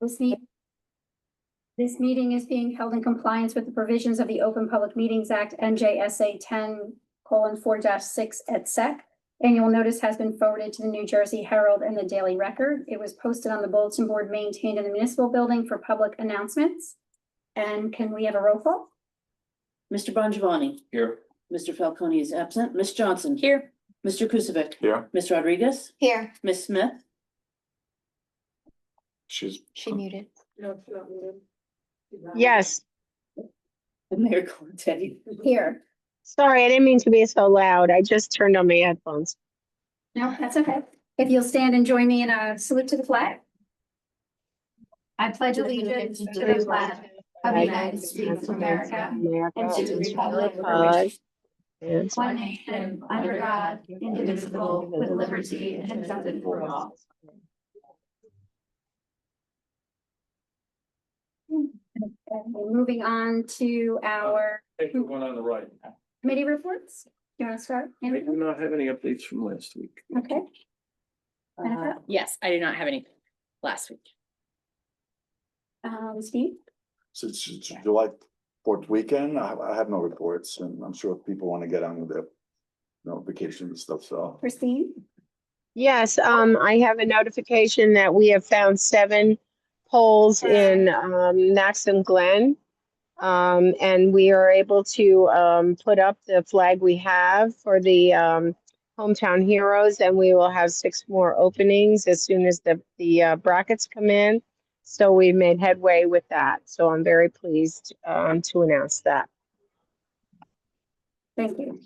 This meeting is being held in compliance with the provisions of the Open Public Meetings Act, NJSA 10:4-6 et sec. Annual notice has been forwarded to the New Jersey Herald and the Daily Record. It was posted on the bulletin board maintained in the municipal building for public announcements. And can we have a roll call? Mr. Bongiovanni. Here. Mr. Falcone is absent. Ms. Johnson. Here. Mr. Kukovic. Here. Ms. Rodriguez. Here. Ms. Smith. She's. She muted. No, she's not muted. Yes, And Mayor Teddy. Here. sorry, I didn't mean to be so loud. I just turned on my headphones. No, that's okay. If you'll stand and join me in a salute to the flag. I pledge allegiance to the flag of the United States of America and to the republic for which one nation under God, indivisible, with liberty and justice for all. Moving on to our Take the one on the right. committee reports. You want to start? I Andrew? do not have any updates from last week. Okay. Jennifer? Yes, I did not have any last week. Steve? Since it's July 4th weekend, I have no reports, and I'm sure people want to get on with their, vacation and stuff, so. Christine? Yes, I have a notification that we have found 7 poles in Maxim Glen. And we are able to put up the flag we have for the hometown heroes, and we will have 6 more openings as soon as the brackets come in. So we made headway with that. So I'm very pleased to announce that. Thank you.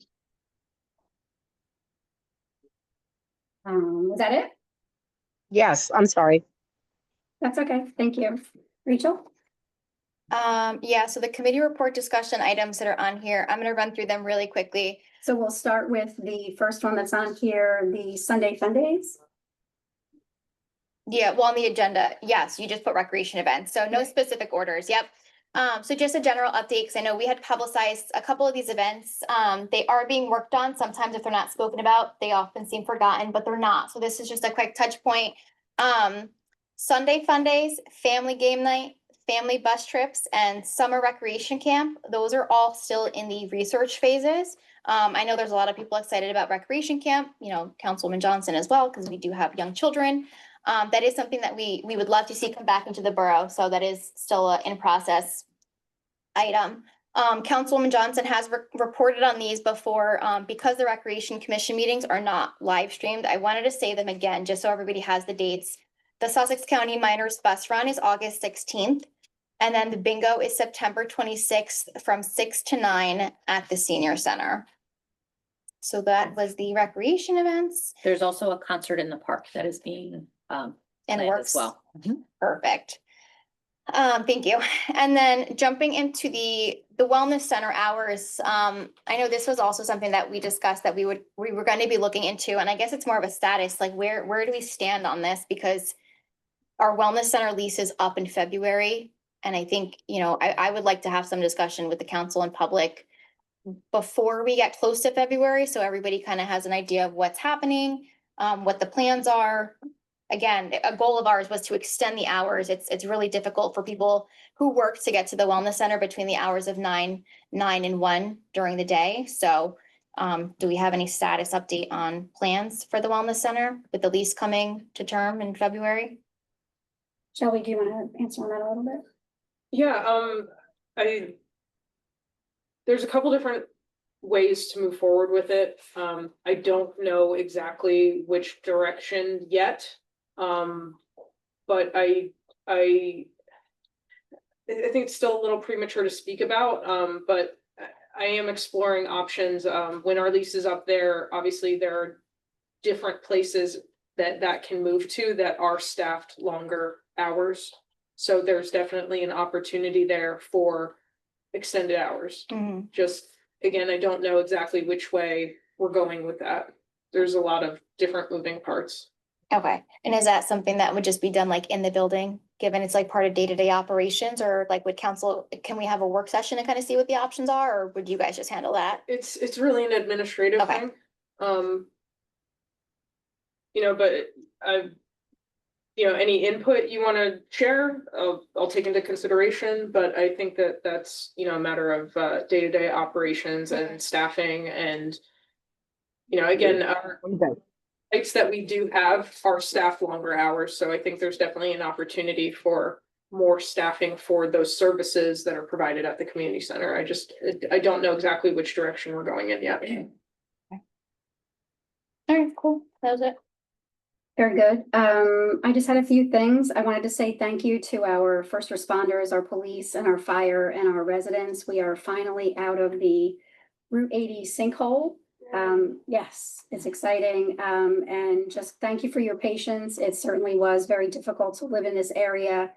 Was that it? Yes, I'm sorry. That's okay. Thank you. Rachel? Yeah, so the committee report discussion items that are on here, I'm gonna run through them really quickly. So we'll start with the first one that's on here, the Sunday Fun Days. Yeah, well, on the agenda, yes, you just put recreation events, so no specific orders, yep. So just a general update, because I know we had publicized a couple of these events. They are being worked on. Sometimes if they're not spoken about, they often seem forgotten, but they're not. So this is just a quick touch point. Sunday Fun Days, family game night, family bus trips, and summer recreation camp. Those are all still in the research phases. I know there's a lot of people excited about recreation camp, Councilwoman Johnson as well, because we do have young children. That is something that we would love to see come back into the borough. So that is still a in process item. Councilwoman Johnson has reported on these before, because the Recreation Commission meetings are not live streamed. I wanted to say them again, just so everybody has the dates. The Sussex County Miners Bus Run is August 16th. And then the bingo is September 26th from 6 to 9 at the Senior Center. So that was the recreation events. There's also a concert in the park that is being And planned works. as well. Perfect. Thank you. And then jumping into the wellness center hours, I know this was also something that we discussed that we were going to be looking into, and I guess it's more of a status, like where do we stand on this? Because our wellness center lease is up in February, and I think, I would like to have some discussion with the council and public before we get close to February, so everybody kind of has an idea of what's happening, what the plans are. Again, a goal of ours was to extend the hours. It's really difficult for people who work to get to the wellness center between the hours of 9 and 1 during the day. So do we have any status update on plans for the wellness center with the lease coming to term in February? Shelley, do you want to answer on that a little bit? Yeah, there's a couple different ways to move forward with it. I don't know exactly which direction yet. But I think it's still a little premature to speak about, but I am exploring options. When our lease is up there, obviously there are different places that can move to that are staffed longer hours. So there's definitely an opportunity there for extended hours. Mm-hmm. Just, again, I don't know exactly which way we're going with that. There's a lot of different moving parts. Okay, and is that something that would just be done like in the building, given it's like part of day-to-day operations, or like would council, can we have a work session to kind of see what the options are, or would you guys just handle that? It's really an administrative Okay. thing. But any input you want to share, I'll take into consideration, but I think that that's, a matter of day-to-day operations and staffing and, again, our sites that we do have are staffed longer hours, so I think there's definitely an opportunity for more staffing for those services that are provided at the community center. I don't know exactly which direction we're going in yet. All right, cool. That was it. Very good. I just had a few things. I wanted to say thank you to our first responders, our police and our fire and our residents. We are finally out of the Route 80 sinkhole. Yes, it's exciting. And just thank you for your patience. It certainly was very difficult to live in this area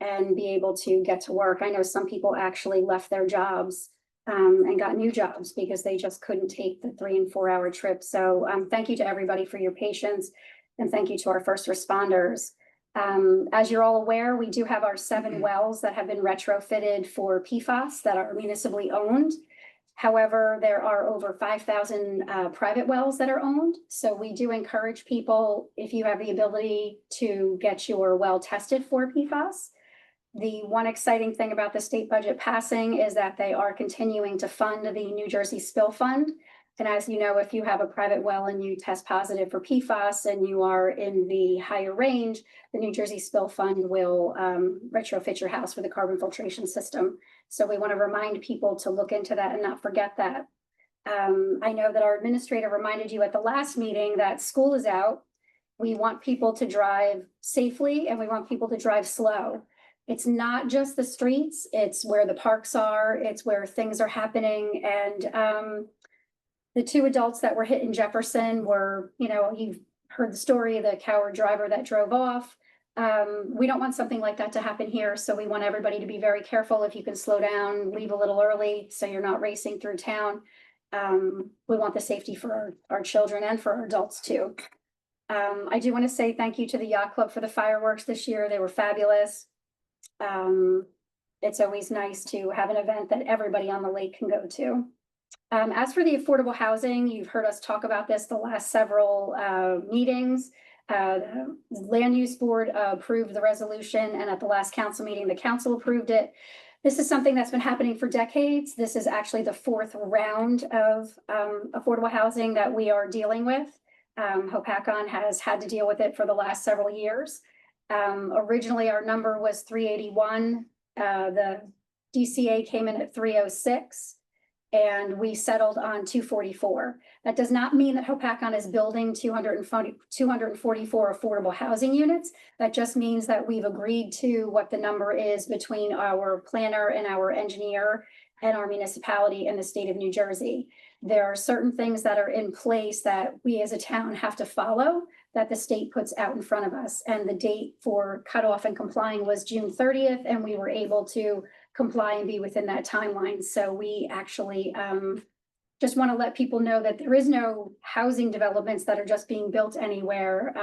and be able to get to work. I know some people actually left their jobs and got new jobs because they just couldn't take the 3 and 4 hour trip. So thank you to everybody for your patience. And thank you to our first responders. As you're all aware, we do have our 7 wells that have been retrofitted for PFAS that are municipally owned. However, there are over 5,000 private wells that are owned. So we do encourage people, if you have the ability, to get your well tested for PFAS. The one exciting thing about the state budget passing is that they are continuing to fund the New Jersey Spill Fund. And as you know, if you have a private well and you test positive for PFAS and you are in the higher range, the New Jersey Spill Fund will retrofit your house with a carbon filtration system. So we want to remind people to look into that and not forget that. I know that our administrator reminded you at the last meeting that school is out. We want people to drive safely and we want people to drive slow. It's not just the streets, it's where the parks are, it's where things are happening. And the 2 adults that were hit in Jefferson were, you've heard the story, the coward driver that drove off. We don't want something like that to happen here. So we want everybody to be very careful. If you can slow down, leave a little early so you're not racing through town. We want the safety for our children and for our adults too. I do want to say thank you to the Yacht Club for the fireworks this year. They were fabulous. It's always nice to have an event that everybody on the lake can go to. As for the affordable housing, you've heard us talk about this the last several meetings. The Land Use Board approved the resolution, and at the last council meeting, the council approved it. This is something that's been happening for decades. This is actually the 4th round of affordable housing that we are dealing with. Hopakon has had to deal with it for the last several years. Originally, our number was 381. The DCA came in at 306. And we settled on 244. That does not mean that Hopakon is building 244 affordable housing units. That just means that we've agreed to what the number is between our planner and our engineer and our municipality in the state of New Jersey. There are certain things that are in place that we as a town have to follow that the state puts out in front of us. And the date for cutoff and complying was June 30th, and we were able to comply and be within that timeline. So we actually just want to let people know that there is no housing developments that are just being built anywhere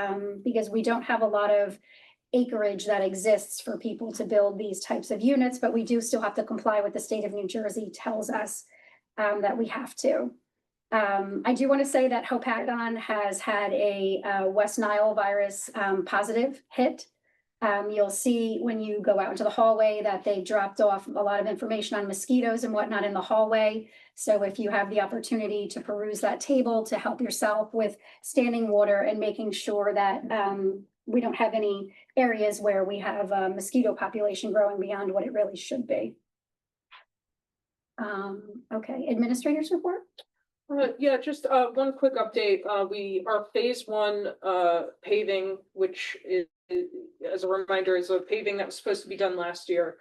because we don't have a lot of acreage that exists for people to build these types of units, but we do still have to comply with the state of New Jersey tells us that we have to. I do want to say that Hopakon has had a West Nile virus positive hit. You'll see when you go out into the hallway that they've dropped off a lot of information on mosquitoes and whatnot in the hallway. So if you have the opportunity to peruse that table to help yourself with standing water and making sure that we don't have any areas where we have a mosquito population growing beyond what it really should be. Okay, administrators report. Yeah, just one quick update. Our phase 1 paving, which is, as a reminder, is a paving that was supposed to be done last year,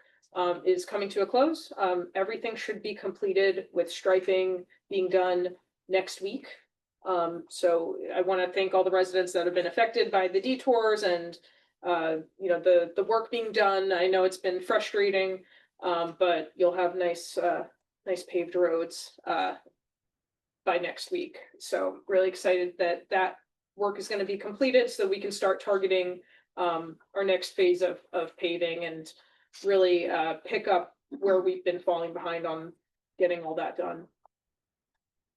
is coming to a close. Everything should be completed with striping being done next week. So I want to thank all the residents that have been affected by the detours and the work being done. I know it's been frustrating, but you'll have nice paved roads by next week. So really excited that work is going to be completed so we can start targeting our next phase of paving and really pick up where we've been falling behind on getting all that done.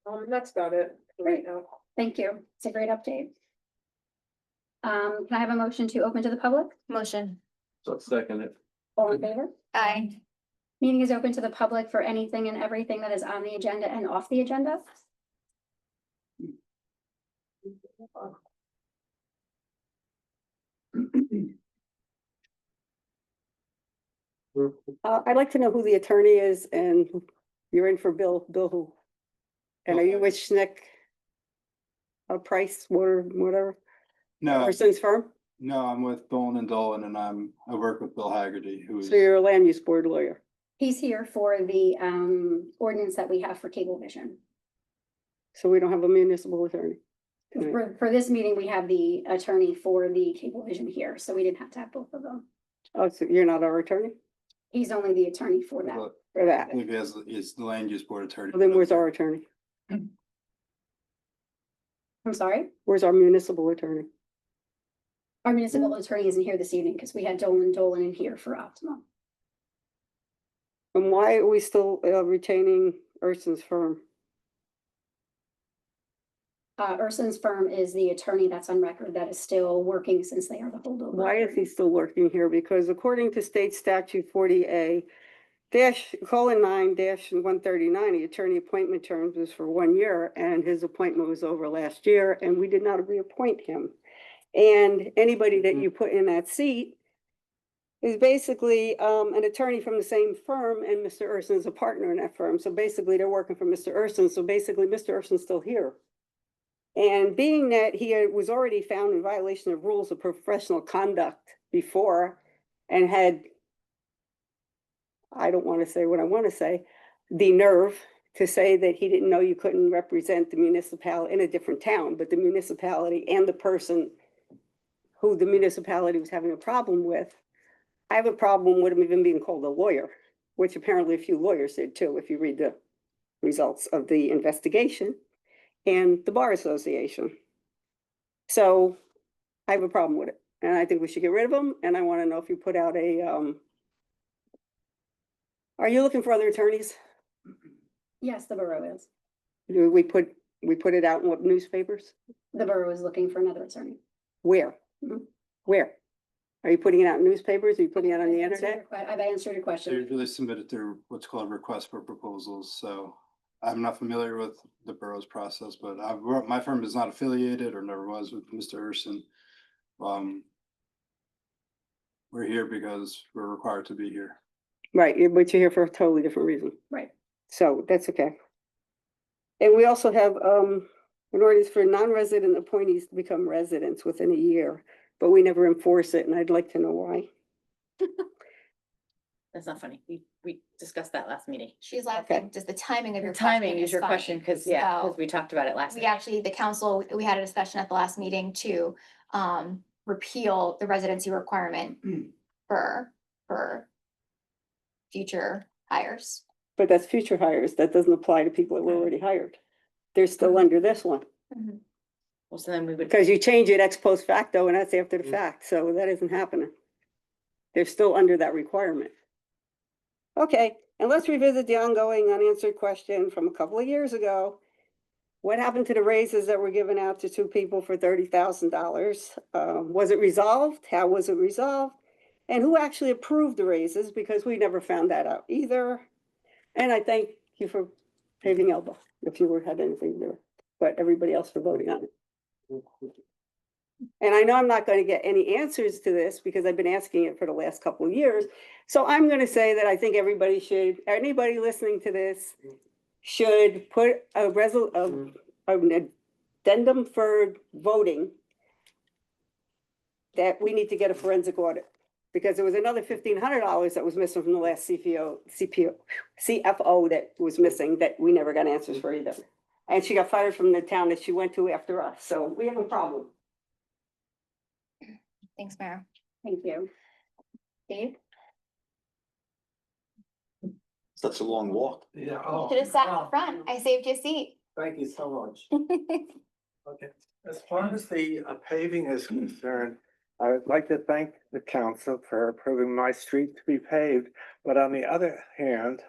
And that's about it right now. Thank you. It's a great update. Can I have a motion to open to the public? Motion. So second it. All in favor? Aye. Meeting is open to the public for anything and everything that is on the agenda and off the agenda. I'd like to know who the attorney is and you're in for Bill who? And are you with Schnick? Price, whatever, No, person's firm? no, I'm with Dolan and Dolan and I work with Bill Haggerty, who is, So you're a land use board lawyer. He's here for the ordinance that we have for Cablevision. So we don't have a municipal attorney. tonight. For this meeting, we have the attorney for the Cablevision here, so we didn't have to have both of them. Oh, so you're not our attorney He's only the attorney for that. for that? I think is the land use board attorney. Well, then where's our attorney? I'm sorry, Where's our municipal attorney? our municipal attorney isn't here this evening because we had Dolan in here for Optimum. And why are we still retaining Urson's firm? Urson's firm is the attorney that's on record that is still working since they are the holdover. Why is he still working here? Because according to state statute 40A :9-139, the attorney appointment terms is for 1 year and his appointment was over last year and we did not reappoint him. And anybody that you put in that seat is basically an attorney from the same firm and Mr. Urson is a partner in that firm. So basically they're working for Mr. Urson. So basically Mr. Urson's still here. And being that he was already found in violation of rules of professional conduct before and had, I don't want to say what I want to say, the nerve to say that he didn't know you couldn't represent the municipality in a different town, but the municipality and the person who the municipality was having a problem with. I have a problem with him even being called a lawyer, which apparently a few lawyers did too, if you read the results of the investigation and the Bar Association. So I have a problem with it and I think we should get rid of him. And I want to know if you put out are you looking for other attorneys? Yes, the borough is. Do we put it out in what newspapers? The borough is looking for another attorney. Where? Mhm. Where? Are you putting it out in newspapers? Are you putting it on the I've answered internet? your I've answered your question. They submitted their what's called request for proposals, so I'm not familiar with the borough's process, but my firm is not affiliated or never was with Mr. Urson. We're here because we're required to be here. Right, but you're here for a totally different reason. Right. So that's okay. And we also have an ordinance for non-resident appointees to become residents within a year, but we never enforce it, and I'd like to know why. That's not funny. We discussed that last meeting. She's laughing, just the timing of The your timing question is your funny. question, because So, we talked about it last We night. actually, the council, we had a discussion at the last meeting to repeal the residency requirement for future hires. But that's future hires. That doesn't apply to people that were already hired. They're still under this one, Well, so then we would, because you change it ex post facto and that's after the fact, so that isn't happening. They're still under that requirement. Okay, and let's revisit the ongoing unanswered question from a couple of years ago. What happened to the raises that were given out to 2 people for $30,000? Was it resolved? How was it resolved? And who actually approved the raises? Because we never found that out either. And I thank you for paving elbow, if you had anything to do with it, but everybody else for voting on it. And I know I'm not going to get any answers to this because I've been asking it for the last couple of years. So I'm going to say that I think anybody listening to this should put an addendum for voting that we need to get a forensic audit. Because there was another $1,500 that was missing from the last CFO that was missing that we never got answers for either. And she got fired from the town that she went to after us. So we have a problem. Thanks, Mayor. Thank you. Dave? Such a long walk. Yeah. Should have sat in front. I saved you a seat. Thank you so much. Okay, as far as the paving is concerned, I would like to thank the council for approving my street to be paved, but on the other hand,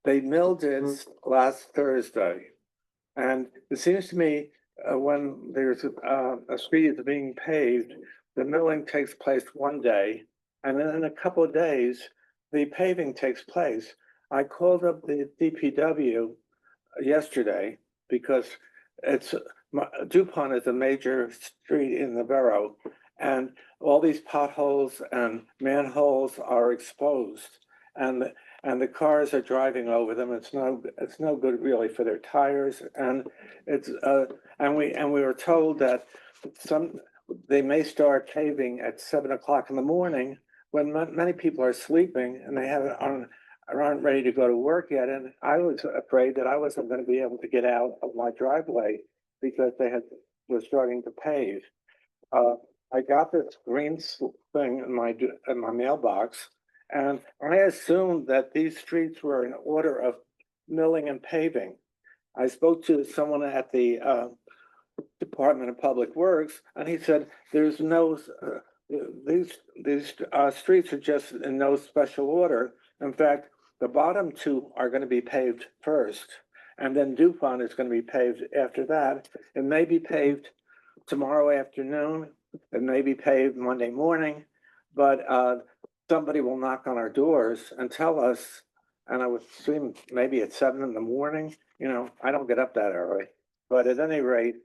they milled it last Thursday. And it seems to me when there's a street is being paved, the milling takes place one day, and then in a couple of days, the paving takes place. I called up the DPW yesterday because DuPont is a major street in the borough, and all these potholes and manholes are exposed, and the cars are driving over them. It's no good really for their tires, and we were told that they may start paving at 7 o'clock in the morning when many people are sleeping and they aren't ready to go to work yet. And I was afraid that I wasn't going to be able to get out of my driveway because were starting to pave. I got this green thing in my mailbox, and I assumed that these streets were in order of milling and paving. I spoke to someone at the Department of Public Works, and he said there's no these streets are just in no special order. In fact, the bottom two are going to be paved first, and then DuPont is going to be paved after that. It may be paved tomorrow afternoon. It may be paved Monday morning, but somebody will knock on our doors and tell us, and I would assume maybe at 7 in the morning. I don't get up that early, but at any rate,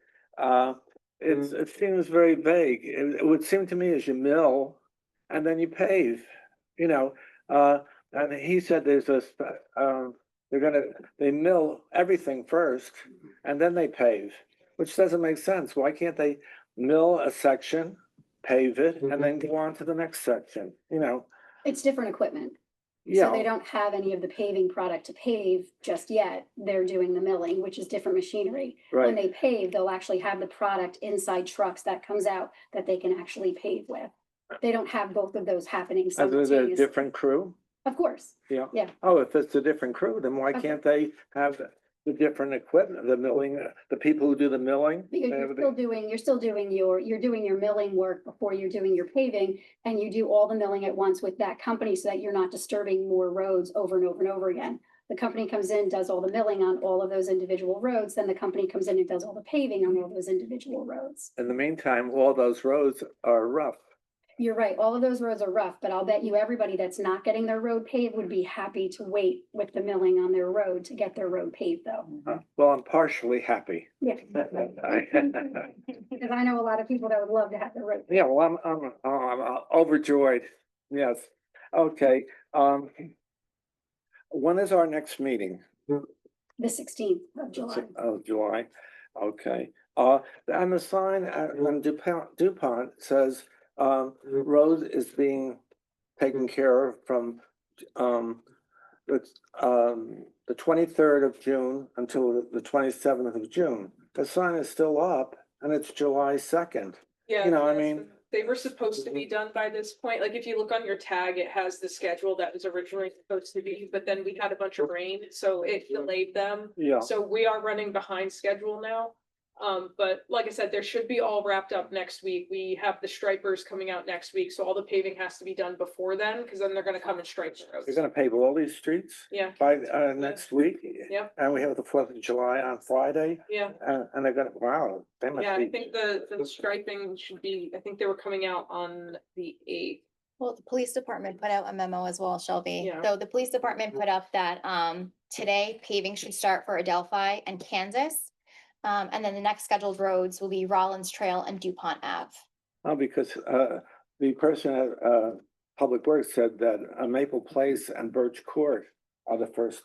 it seems very vague. It would seem to me as you mill and then you pave, and he said they mill everything first and then they pave, which doesn't make sense. Why can't they mill a section, pave it, and then go on to the next section? It's different equipment. Yeah. So they don't have any of the paving product to pave just yet. They're doing the milling, which is different machinery. When Right. they pave, they'll actually have the product inside trucks that comes out that they can actually pave with. They don't have both of those happening Is it a simultaneously. different crew? Of course, Yeah. Yeah. Oh, if it's a different crew, then why Okay. can't they have the different equipment, the milling, the people who do the milling? because they you're have still doing your milling work before you're doing your paving. And you do all the milling at once with that company so that you're not disturbing more roads over and over and over again. The company comes in, does all the milling on all of those individual roads, then the company comes in and does all the paving on all those individual roads. In the meantime, all those roads are rough. You're right, all of those roads are rough, but I'll bet you everybody that's not getting their road paved would be happy to wait with the milling on their road to get their road paved though. Well, I'm partially happy. Yeah. Because I know a lot of people that would love to have their road. Yeah, well, I'm overjoyed. Yes. Okay. When is our next meeting? The 16th of July. Of July. Okay. And the sign on DuPont says, road is being taken care of from, the 23rd of June until the 27th of June. The sign is still up and it's July 2nd. Yeah. You know, I that's- mean- They were supposed to be done by this point. Like, if you look on your tag, it has the schedule that was originally supposed to be, but then we had a bunch of rain, so it delayed them. Yeah. So we are running behind schedule now. But like I said, there should be all wrapped up next week. We have the stripers coming out next week, so all the paving has to be done before then, because then they're gonna come and stripe the roads. You're gonna pave all these streets Yeah, by next week? Yep. And we have the 4th of July on Friday, yeah, and they're gonna, wow, they yeah. must I be. think the striping should be, I think they were coming out on the 8th. Well, the police department put out a memo as well, Shelby. Yeah. So the police department put up that today paving should start for Adelphi and Kansas. And then the next scheduled roads will be Rollins Trail and DuPont Ave. Oh, because the person at Public Works said that Maple Place and Birch Court are the first.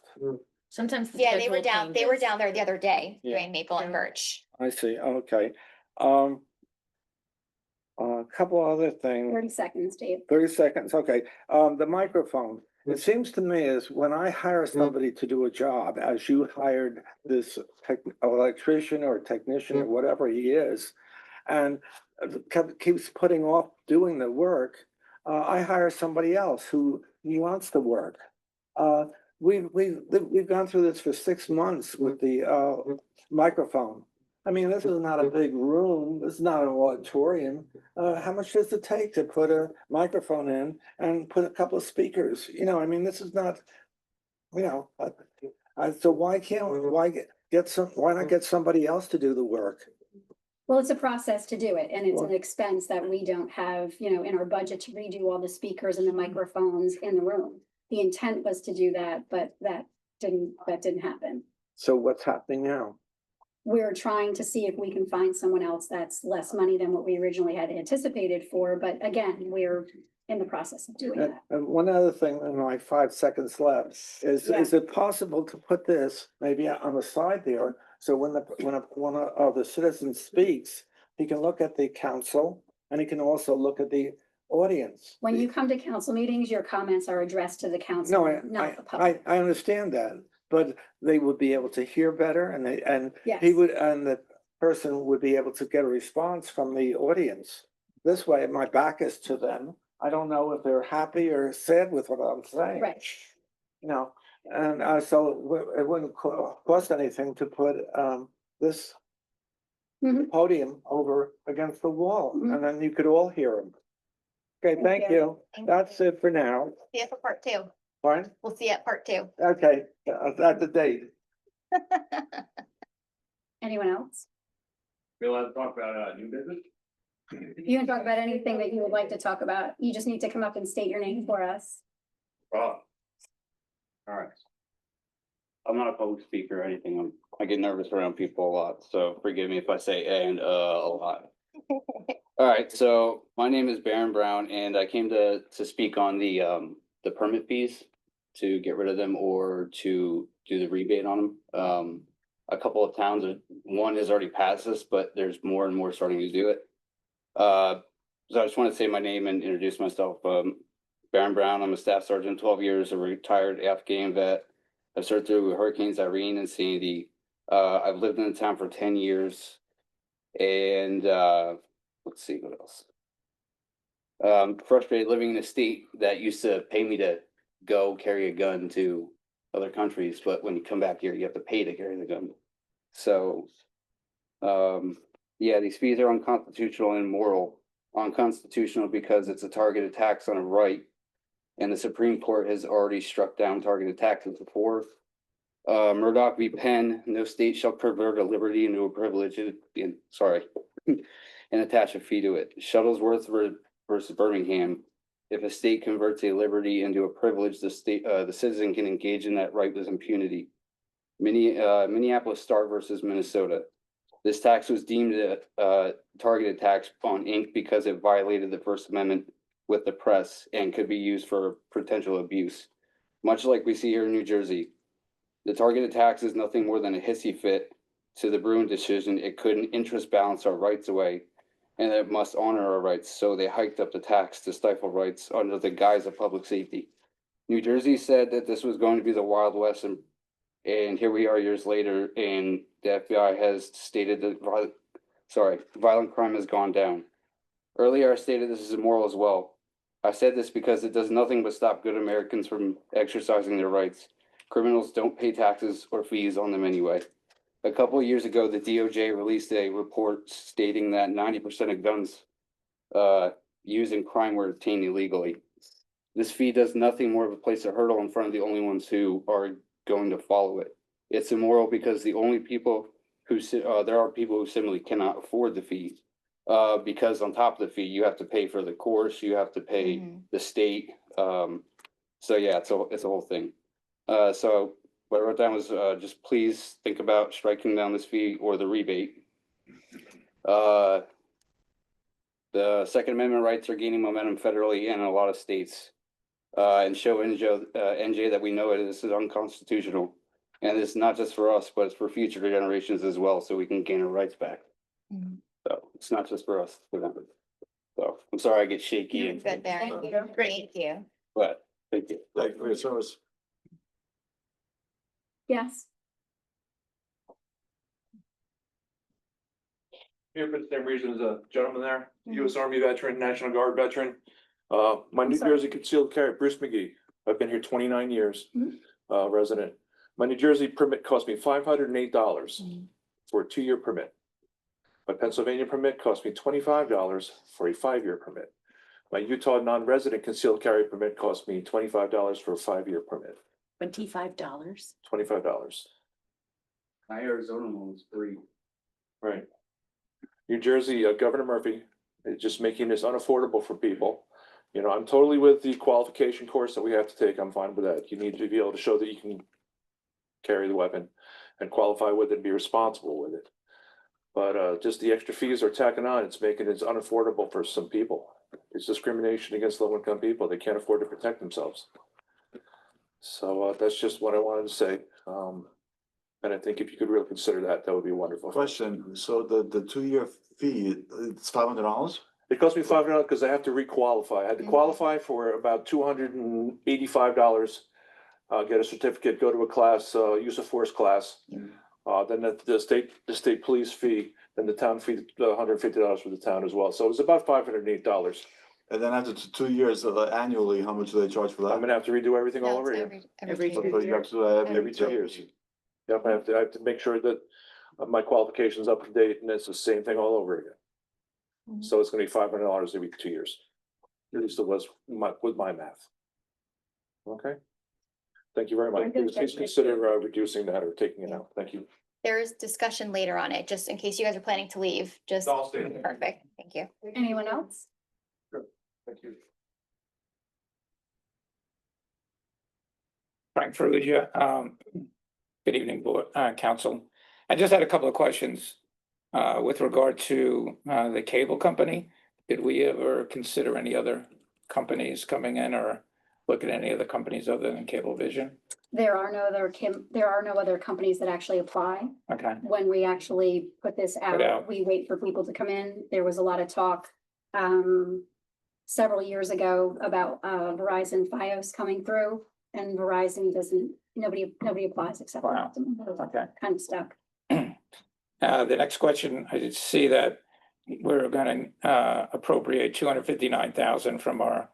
Sometimes. the Yeah, they were schedule they were changes. down there the other day Yeah. doing Maple and Birch. I see, okay. A couple other things. 30 seconds, Dave. 30 seconds, okay. The microphone. It seems to me is when I hire somebody to do a job, as you hired this electrician or technician or whatever he is, and keeps putting off doing the work, I hire somebody else who wants the work. We've gone through this for 6 months with the microphone. I mean, this is not a big room. This is not an auditorium. How much does it take to put a microphone in and put a couple of speakers? I mean, this is not, so why not get somebody else to do the work? Well, it's a process to do it, and it's an expense that we don't have, in our budget to redo all the speakers and the microphones in the room. The intent was to do that, but that didn't happen. So what's happening now? We're trying to see if we can find someone else that's less money than what we originally had anticipated for, but again, we're in the process of doing that. And one other thing, in my 5 seconds left, is it possible to put this maybe on the side there? So when one of the citizens speaks, he can look at the council and he can also look at the audience. When you come to council meetings, your comments are addressed to the council, No, not the public. I understand that, but they would be able to hear better and Yes. the person would be able to get a response from the audience. This way, my back is to them. I don't know if they're happy or sad with what I'm saying. Right. And so it wouldn't cost anything to put this Mhm. podium over against the wall, Mhm. and then you could all hear them. Okay, thank you. Thank That's it for now. See you for part 2. Fine, We'll see you at part 2. okay, that's the date. Anyone else? We allowed to talk about, new business? You can talk about anything that you would like to talk about. You just need to come up and state your name for us. Oh. All right. I'm not a public speaker or anything. I get nervous around people a lot, so forgive me if I say and a lot. All right, so my name is Baron Brown and I came to speak on the permit fees to get rid of them or to do the rebate on them. A couple of towns, one has already passed this, but there's more and more starting to do it. So I just want to say my name and introduce myself. Baron Brown, I'm a staff sergeant, 12 years, a retired Afghan vet. I've served through Hurricanes Irene and Sandy. I've lived in the town for 10 years. And let's see what else. Frustrated living in a state that used to pay me to go carry a gun to other countries, but when you come back here, you have to pay to carry the gun. So, yeah, these fees are unconstitutional and immoral. Unconstitutional because it's a targeted tax on a right, and the Supreme Court has already struck down targeted taxes before. Murdoch v. Penn, no state shall pervert a liberty into a privilege, and attach a fee to it. Shuttlesworth versus Birmingham, if a state converts a liberty into a privilege, the citizen can engage in that right with impunity. Minneapolis Star versus Minnesota. This tax was deemed a targeted tax on ink because it violated the First Amendment with the press and could be used for potential abuse. Much like we see here in New Jersey, the targeted tax is nothing more than a hissy fit to the Bruin decision. It couldn't interest balance our rights away, and it must honor our rights. So they hiked up the tax to stifle rights under the guise of public safety. New Jersey said that this was going to be the Wild West, and here we are years later, and the FBI has stated that violent crime has gone down. Earlier, I stated this is immoral as well. I said this because it does nothing but stop good Americans from exercising their rights. Criminals don't pay taxes or fees on them anyway. A couple of years ago, the DOJ released a report stating that 90% of guns used in crime were obtained illegally. This fee does nothing more of place a hurdle in front of the only ones who are going to follow it. It's immoral because the only people who there are people who simply cannot afford the fee. Because on top of the fee, you have to pay for the course, you have to pay the state. So yeah, it's a whole thing. So what I wrote down was just please think about striking down this fee or the rebate. The Second Amendment rights are gaining momentum federally and in a lot of states. And show NJ that we know this is unconstitutional. And it's not just for us, but it's for future generations as well, so we can gain our rights back. So it's not just for us, for them. So I'm sorry I get shaky You're and, good there. Great, thank you. but thank you. Thank you for your service. Yes. Here for the same reason as a gentleman there, US Army veteran, National Guard veteran. My New sorry. Jersey concealed carry, Bruce McGee. I've been here 29 years, Mhm. Resident. My New Jersey permit cost me $508 for a 2-year permit. My Pennsylvania permit cost me $25 for a 5-year permit. My Utah non-resident concealed carry permit cost me $25 for a 5-year permit. $25. $25. My Arizona one was free. Right. New Jersey, Governor Murphy is just making this unaffordable for people. You know, I'm totally with the qualification course that we have to take. I'm fine with that. You need to be able to show that you can carry the weapon and qualify with it and be responsible with it. But just the extra fees are tacking on. It's making it unaffordable for some people. It's discrimination against low-income people. They can't afford to protect themselves. So that's just what I wanted to say. And I think if you could really consider that, that would be wonderful. Question, so the 2-year fee, it's $500? It cost me $500 because I have to requalify. I had to qualify for about $285. Get a certificate, go to a class, use of force class. Then the state police fee, then the town fee, $150 for the town as well. So it was about $508. And then after 2 years, annually, how much do they charge for that? I'm gonna have to redo everything all No, over it's again. every So 2 you have to do that Every 2 years. Yep, I have to make sure that my qualification's up to date, and it's the same thing all over again. So it's gonna be $500 every 2 years. At least it was with my math. Okay? Thank you very much. Please consider reducing that or taking it out. Thank you. There's discussion later on it, just in case you guys are planning to leave, just I'll stay. perfect, thank you. Anyone else? Thank you. Frank Ferrugia, good evening, board, council. I just had a couple of questions, with regard to, the cable company. Did we ever consider any other companies coming in or look at any other companies other than Cablevision? There are no other companies that actually apply. Okay, When we actually put this Put out, out. we wait for people to come in. There was a lot of talk several years ago about Verizon Fios coming through, and Verizon doesn't, nobody applies except for Wow. them. okay. Kind of stuck. The next question, I did see that we're gonna, appropriate $259,000 from our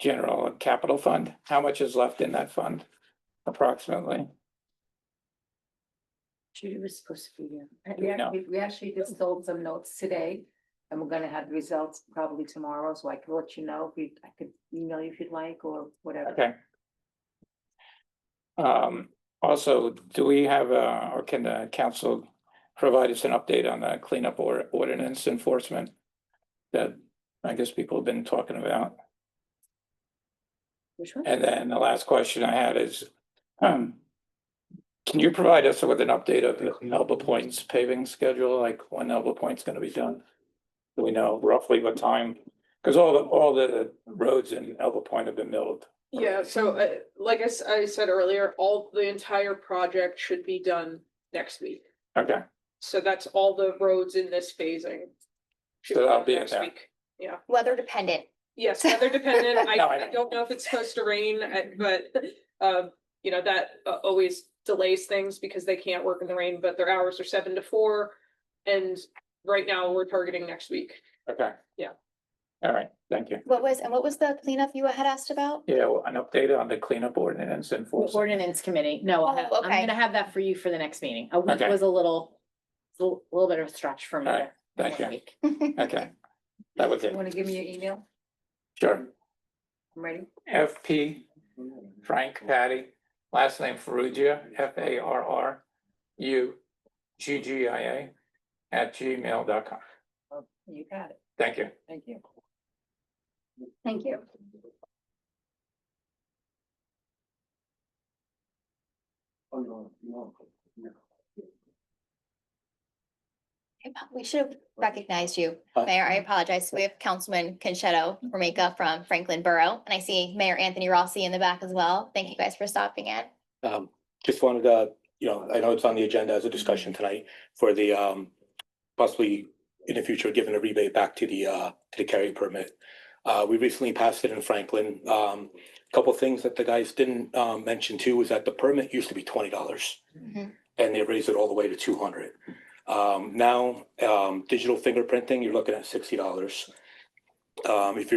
general capital fund. How much is left in that fund approximately? Judy was supposed to be here. Do we know? We actually just sold some notes today, and we're gonna have the results probably tomorrow, so I can let you know. I could email you if you'd like, or whatever. Okay. Also, do we have, or can the council provide us an update on the cleanup or ordinance enforcement that I guess people have been talking about? Which one? And then the last question I had is, can you provide us with an update of the Elba Point's paving schedule, like when Elba Point's gonna be done? Do we know roughly what time? Because all the roads in Elba Point have been milled. Yeah, so like I said earlier, the entire project should be done next week. Okay, So that's all the roads in this phasing. should So that'll done be in next there. week. Yeah, Weather dependent. yes, weather dependent. No, I know. I don't know if it's supposed to rain, but you know, that always delays things because they can't work in the rain, but their hours are 7 to 4. And right now we're targeting next week. okay. Yeah. All right, thank you. What was the cleanup you had asked about? Yeah, well, an update on the cleanup ordinance enforcement. Ordinance committee, no, Oh, I'm okay. gonna have that for you for the next meeting. A week Okay. was a little bit of a stretch for me. All right, thank One you. week. Okay, that was You it. wanna give me your email? Sure. I'm ready. FP Frank Patty, last name Ferrugia, FARRUGGIA @gmail.com. Oh, you got it. Thank you. Thank you. Thank you. We should have recognized you, Hi. Mayor. I apologize. We have Councilman Conchetto Formica from Franklin Borough, and I see Mayor Anthony Rossi in the back as well. Thank you guys for stopping in. Just wanted to, I know it's on the agenda as a discussion tonight for the, possibly in the future, giving a rebate back to the carry permit. We recently passed it in Franklin. Couple things that the guys didn't, mention too is that the permit used to be $20 Mhm. and they raised it all the way to $200. Now, digital fingerprinting, you're looking at $60. If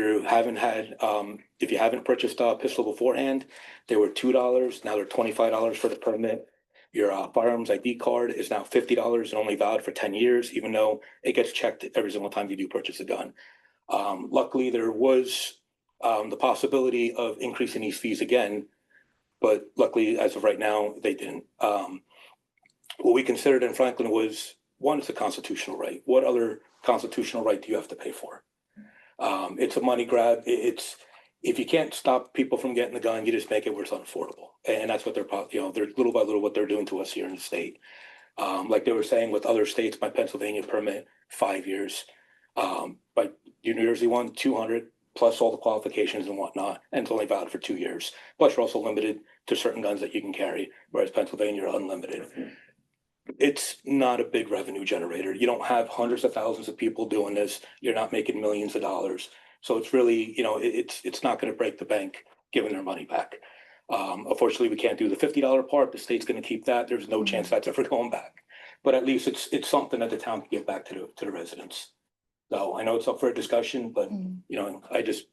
you haven't purchased a pistol beforehand, they were $2. Now they're $25 for the permit. Your firearms ID card is now $50 and only valid for 10 years, even though it gets checked every single time you do purchase a gun. Luckily, there was the possibility of increasing these fees again, but luckily, as of right now, they didn't. What we considered in Franklin was, one, it's a constitutional right. What other constitutional right do you have to pay for? It's a money grab. It's, if you can't stop people from getting the gun, you just make it where it's unaffordable. And that's what they're little by little what they're doing to us here in the state. Like they were saying with other states, my Pennsylvania permit, 5 years. But New Jersey one, 200 plus all the qualifications and whatnot, and it's only valid for 2 years. Plus you're also limited to certain guns that you can carry, whereas Pennsylvania are unlimited. It's not a big revenue generator. You don't have hundreds of thousands of people doing this. You're not making millions of dollars. So it's really, it's not gonna break the bank giving their money back. Unfortunately, we can't do the $50 part. The state's gonna keep that. There's no chance that's ever going back. But at least it's something that the town can give back to the residents. So I know it's up for a discussion, but I just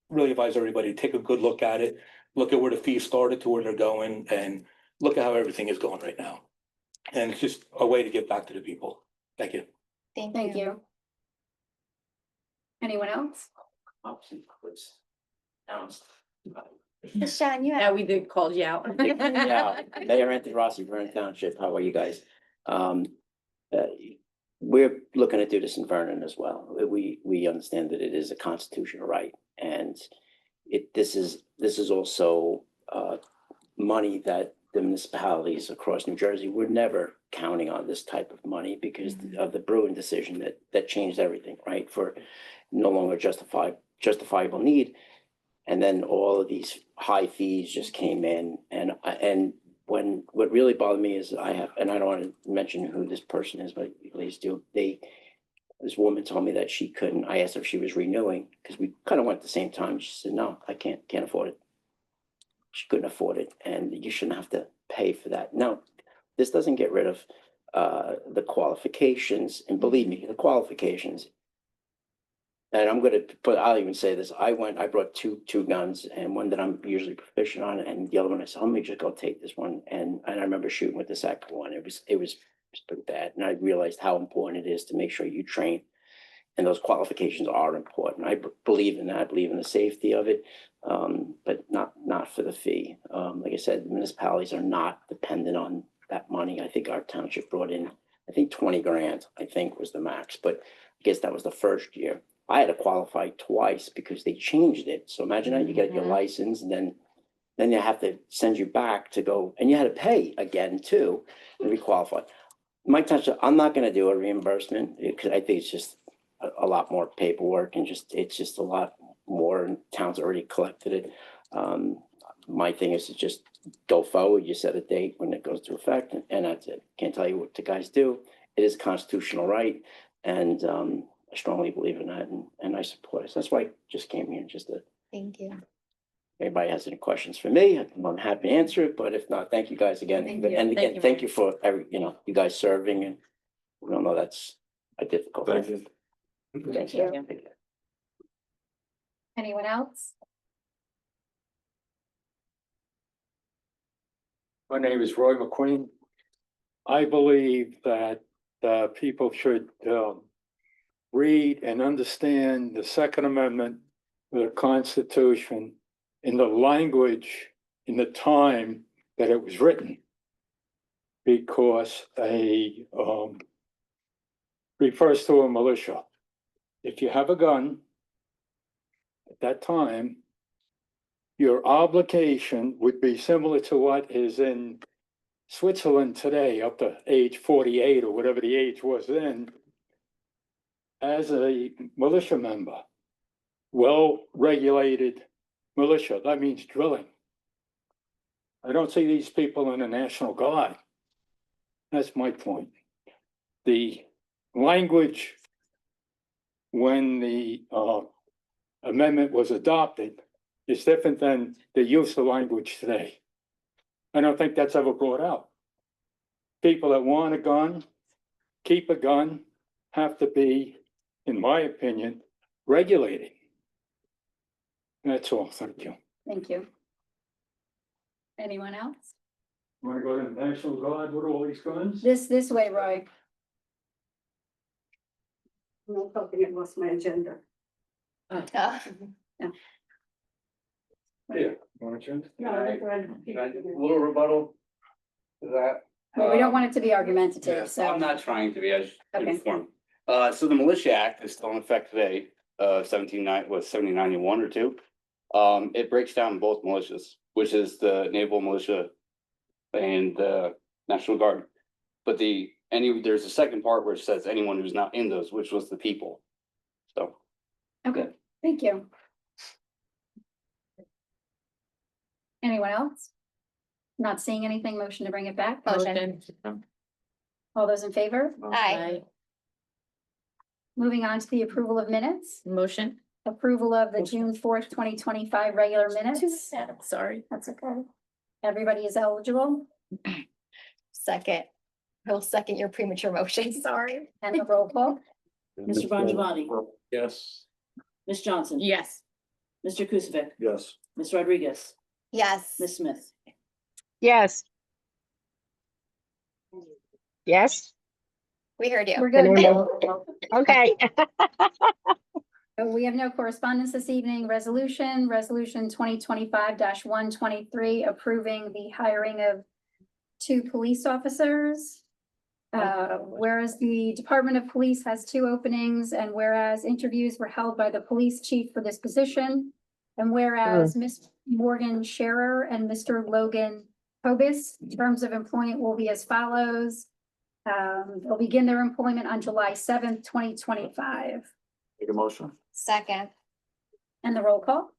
really advise everybody to take a good look at it, look at where the fees started to where they're going, and look at how everything is going right now. And it's just a way to give back to the people. Thank you. Thank you. Anyone else? Sean, you have. Yeah, we did call you out. Yeah, Mayor Anthony Rossi, Vernon Township, how are you guys? We're looking to do this in Vernon as well. We understand that it is a constitutional right, and this is also money that the municipalities across New Jersey were never counting on this type of money because of the Bruin decision that changed everything, right? For no longer justifiable need. And then all of these high fees just came in, and what really bothered me is and I don't want to mention who this person is, but please do. This woman told me that she couldn't. I asked her if she was renewing because we kind of went at the same time. She said, "No, I can't afford it." She couldn't afford it, and you shouldn't have to pay for that. Now, this doesn't get rid of the qualifications, and believe me, the qualifications. And I'll even say this, I brought two guns, and one that I'm usually proficient on, and the other one I said, let me just go take this one. And I remember shooting with the second one. It was pretty bad. And I realized how important it is to make sure you train. And those qualifications are important. I believe in that. I believe in the safety of it, but not for the fee. Like I said, the municipalities are not dependent on that money. I think our township brought in, 20 grand, I think was the max, but I guess that was the first year. I had to qualify twice because they changed it. So imagine that you get your license, and then they have to send you back to go, and you had to pay again too to requalify. My township, I'm not going to do a reimbursement because I think it's just a lot more paperwork, and it's just a lot more, and towns already collected it. My thing is to just go forward. You set a date when it goes into effect, and that's it. Can't tell you what the guys do. It is a constitutional right, and I strongly believe in that, and I support it. So that's why I just came here just to. Thank you. If anybody has any questions for me, I'm happy to answer it, but if not, thank you guys again. Thank you. And again, Thank you, thank you for you guys serving, and we don't know that's a difficult Thank thing. Thank you. Anyone else? My name is Roy McQueen. I believe that people should read and understand the Second Amendment of the Constitution in the language, in the time that it was written, because refers to a militia. If you have a gun at that time, your obligation would be similar to what is in Switzerland today, up to age 48 or whatever the age was then, as a militia member, well-regulated militia. That means drilling. I don't see these people in the National Guard. That's my point. The language when the amendment was adopted is different than the use of language today. I don't think that's ever brought out. People that want a gun, keep a gun, have to be, in my opinion, regulated. That's all. Thank you. Thank you. Anyone else? Want to go to the National Guard with all these guns? This way, Roy. No, talking, I lost my agenda. Yeah. Want to? No, that's right. Little rebuttal to that. Well, we don't want it to be argumentative, so. I'm not trying to be, I just Okay. informed. So the Militia Act is still in effect today, 1791 or two. It breaks down both militias, which is the Naval Militia and the National Guard. But there's a second part where it says anyone who's not in those, which was the people. So. Okay, thank you. Anyone else? Not seeing anything, motion to bring it back? Motion. All those in favor? Aye. Moving on to the approval of minutes, Motion. approval of the June 4th, 2025 regular minutes. Sorry. That's okay. Everybody is eligible Second. I will second your premature motion, sorry. and the roll call. Mr. Bongiovanni. Yes. Ms. Johnson. Yes. Mr. Kukovic. Yes. Ms. Rodriguez. Yes. Ms. Smith. Yes. Yes, We heard you. We're Can good. I okay. We have no correspondence this evening. Resolution 2025-123 approving the hiring of 2 police officers. Whereas the Department of Police has 2 openings and whereas interviews were held by the police chief for this position. And whereas Ms. Morgan Scherer and Mr. Logan Hobis, terms of employment will be as follows. They'll begin their employment on July 7th, 2025. Make a motion? Second. And the roll call?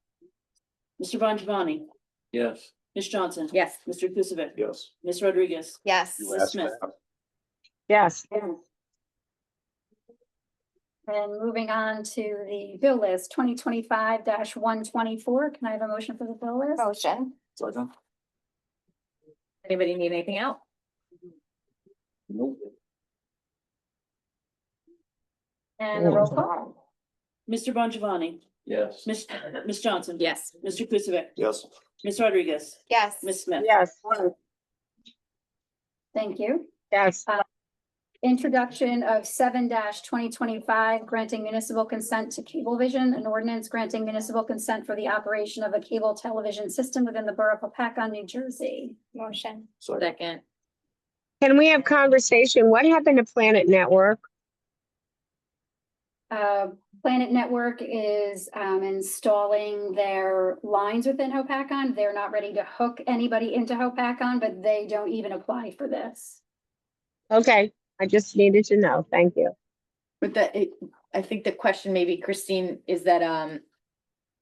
Mr. Bongiovanni. Yes. Ms. Johnson. Yes. Mr. Kukovic. Yes. Ms. Rodriguez. Yes. Ms. Smith. Yes, And moving on to the bill list, 2025-124. Can I have a motion for the bill list? Motion. Second? Anybody need anything out? Nope. And the roll call? Mr. Bongiovanni. Yes. Ms. Johnson. Yes. Mr. Kukovic. Yes. Ms. Rodriguez. Yes. Ms. Smith. yes, Thank you. yes, Introduction of 7-2025, granting municipal consent to Cablevision, an ordinance granting municipal consent for the operation of a cable television system within the borough of Hopatcong, New Jersey. Motion. Second. can we have conversation? What happened to Planet Network? Planet Network is installing their lines within Hopatcong. They're not ready to hook anybody into Hopatcong, but they don't even apply for this. Okay, I just needed to know, thank you. But I think the question maybe, Christine, is that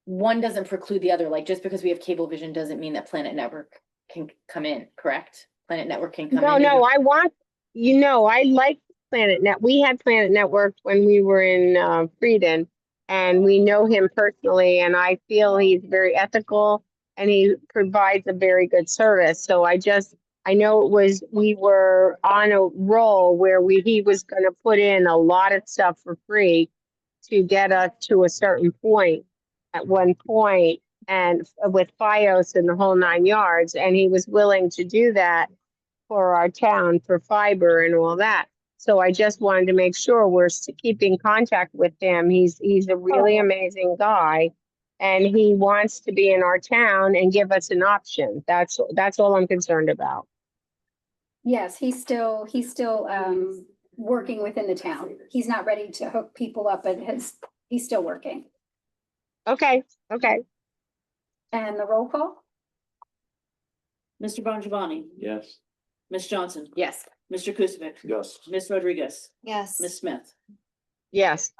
one doesn't preclude the other, like just because we have Cablevision doesn't mean that Planet Network can come in, correct? Planet Network can come in. No, I want, I like Planet Net. We had Planet Network when we were in Frieden, and we know him personally, and I feel he's very ethical and he provides a very good service. So I know we were on a roll where he was going to put in a lot of stuff for free to get us to a certain point at one point, and with FiOS and the whole 9 yards, and he was willing to do that for our town for fiber and all that. So I just wanted to make sure we're keeping contact with him. He's a really amazing guy, and he wants to be in our town and give us an option. That's all I'm concerned about. Yes, he's still working within the town. He's not ready to hook people up, but he's still working. Okay. And the roll call? Mr. Bongiovanni. Yes. Ms. Johnson. Yes. Mr. Kukovic. Yes. Ms. Rodriguez. Yes. Ms. Smith. Yes.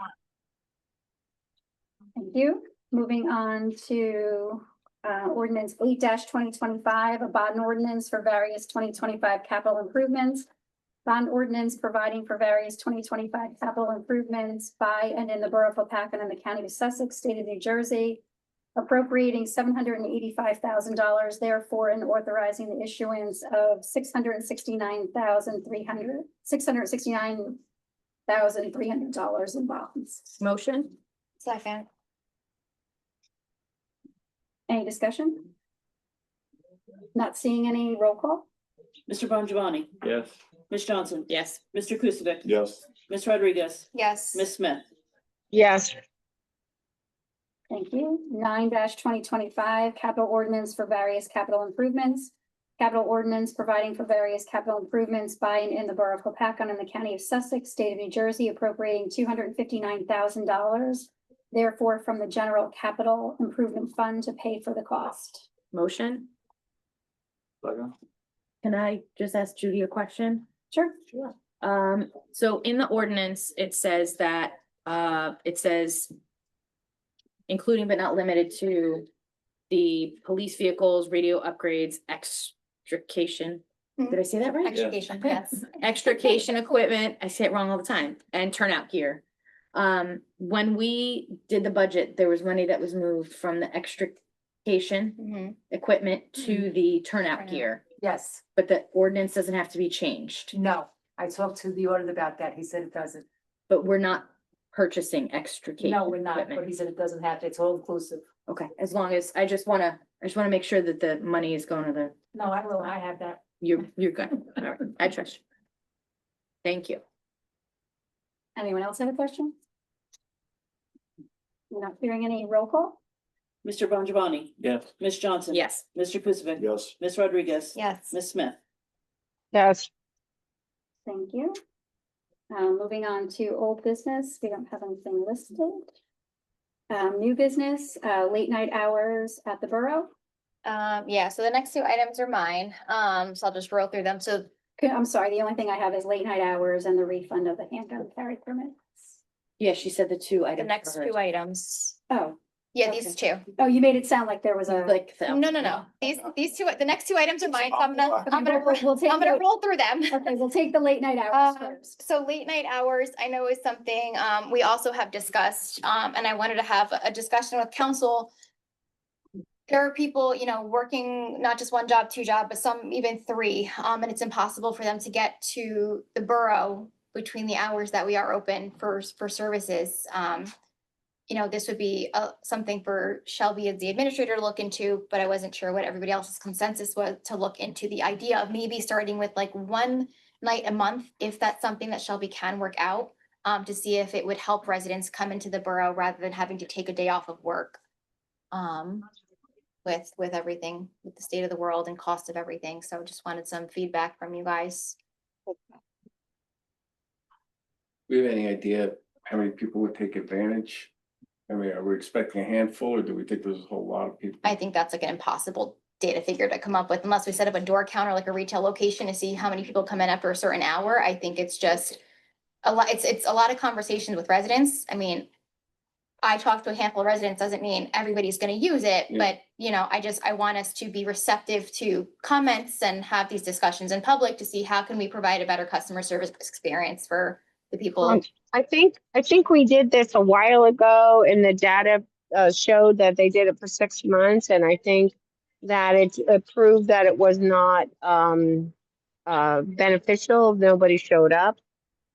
Thank you. Moving on to ordinance 8-2025, a bond ordinance for various 2025 capital improvements. Bond ordinance providing for various 2025 capital improvements by and in the borough of Hopatcong and the county of Sussex, state of New Jersey, appropriating $785,000, therefore, and authorizing the issuance of $669,300 in bonds. Motion. Second. Any discussion? Not seeing any, roll call? Mr. Bongiovanni. Yes. Ms. Johnson. Yes. Mr. Kukovic. Yes. Ms. Rodriguez. Yes. Ms. Smith. Yes. Thank you. 9-2025, capital ordinance for various capital improvements. capital ordinance providing for various capital improvements by and in the borough of Hopatcong in the county of Sussex, state of New Jersey, appropriating $259,000, therefore from the general capital improvement fund to pay for the cost. Motion? Can I just ask Judy a question? Sure. So in the ordinance, it says that, including but not limited to the police vehicles, radio upgrades, extrication. Did I say that right? Extrication, yes. Extrication equipment, I say it wrong all the time, and turnout gear. When we did the budget, there was money that was moved from the extrication equipment to the turnout gear, Yes, but the ordinance doesn't have to be changed. no, I talked to the auditor about that. He said it doesn't. But we're not purchasing extrication. No, we're not, but equipment. he said it doesn't have to. It's all inclusive. Okay, as long as, I just wanna make sure that the money is going to the, No, I will. I have that. you're good. All right, I trust you. Thank you. Anyone else have a question? We're not hearing any roll call? Mr. Bongiovanni. Yes. Ms. Johnson. Yes. Mr. Pacific. Yes. Ms. Rodriguez. Yes. Ms. Smith. Yes, Thank you. Moving on to old business, we don't have anything listed. New business, late night hours at the borough. Yeah, so the next two items are mine. So I'll just roll through them. So I'm sorry, the only thing I have is late night hours and the refund of the handgun carry permits. Yeah, she said the two items. the next for two hers. items. Oh, Yeah, Okay. these two. oh, you made it sound like there was a. Like. No. These two, the next two items are mine. So I'm Okay, gonna we'll take the- roll through them. Okay, we'll take the late night hours Um, first. so late night hours, I know is something, we also have discussed, and I wanted to have a discussion with council. There are people, working not just one job, two job, but some even three, and it's impossible for them to get to the borough between the hours that we are open for services. This would be something for Shelby as the administrator to look into, but I wasn't sure what everybody else's consensus was to look into the idea of maybe starting with like one night a month, if that's something that Shelby can work out, to see if it would help residents come into the borough rather than having to take a day off of work. With everything, with the state of the world and cost of everything. So just wanted some feedback from you guys. We have any idea how many people would take advantage? I mean, are we expecting a handful or do we think there's a whole lot of people? I think that's like an impossible data figure to come up with unless we set up a door counter, like a retail location to see how many people come in after a certain hour. I think it's just a lot, it's a lot of conversations with residents. I mean, I talked to a handful of residents, doesn't mean everybody's gonna use it, Yeah. but I want us to be receptive to comments and have these discussions in public to see how can we provide a better customer service experience for the people. I think we did this a while ago and the data showed that they did it for 6 months. And I think that it proved that it was not beneficial. Nobody showed up.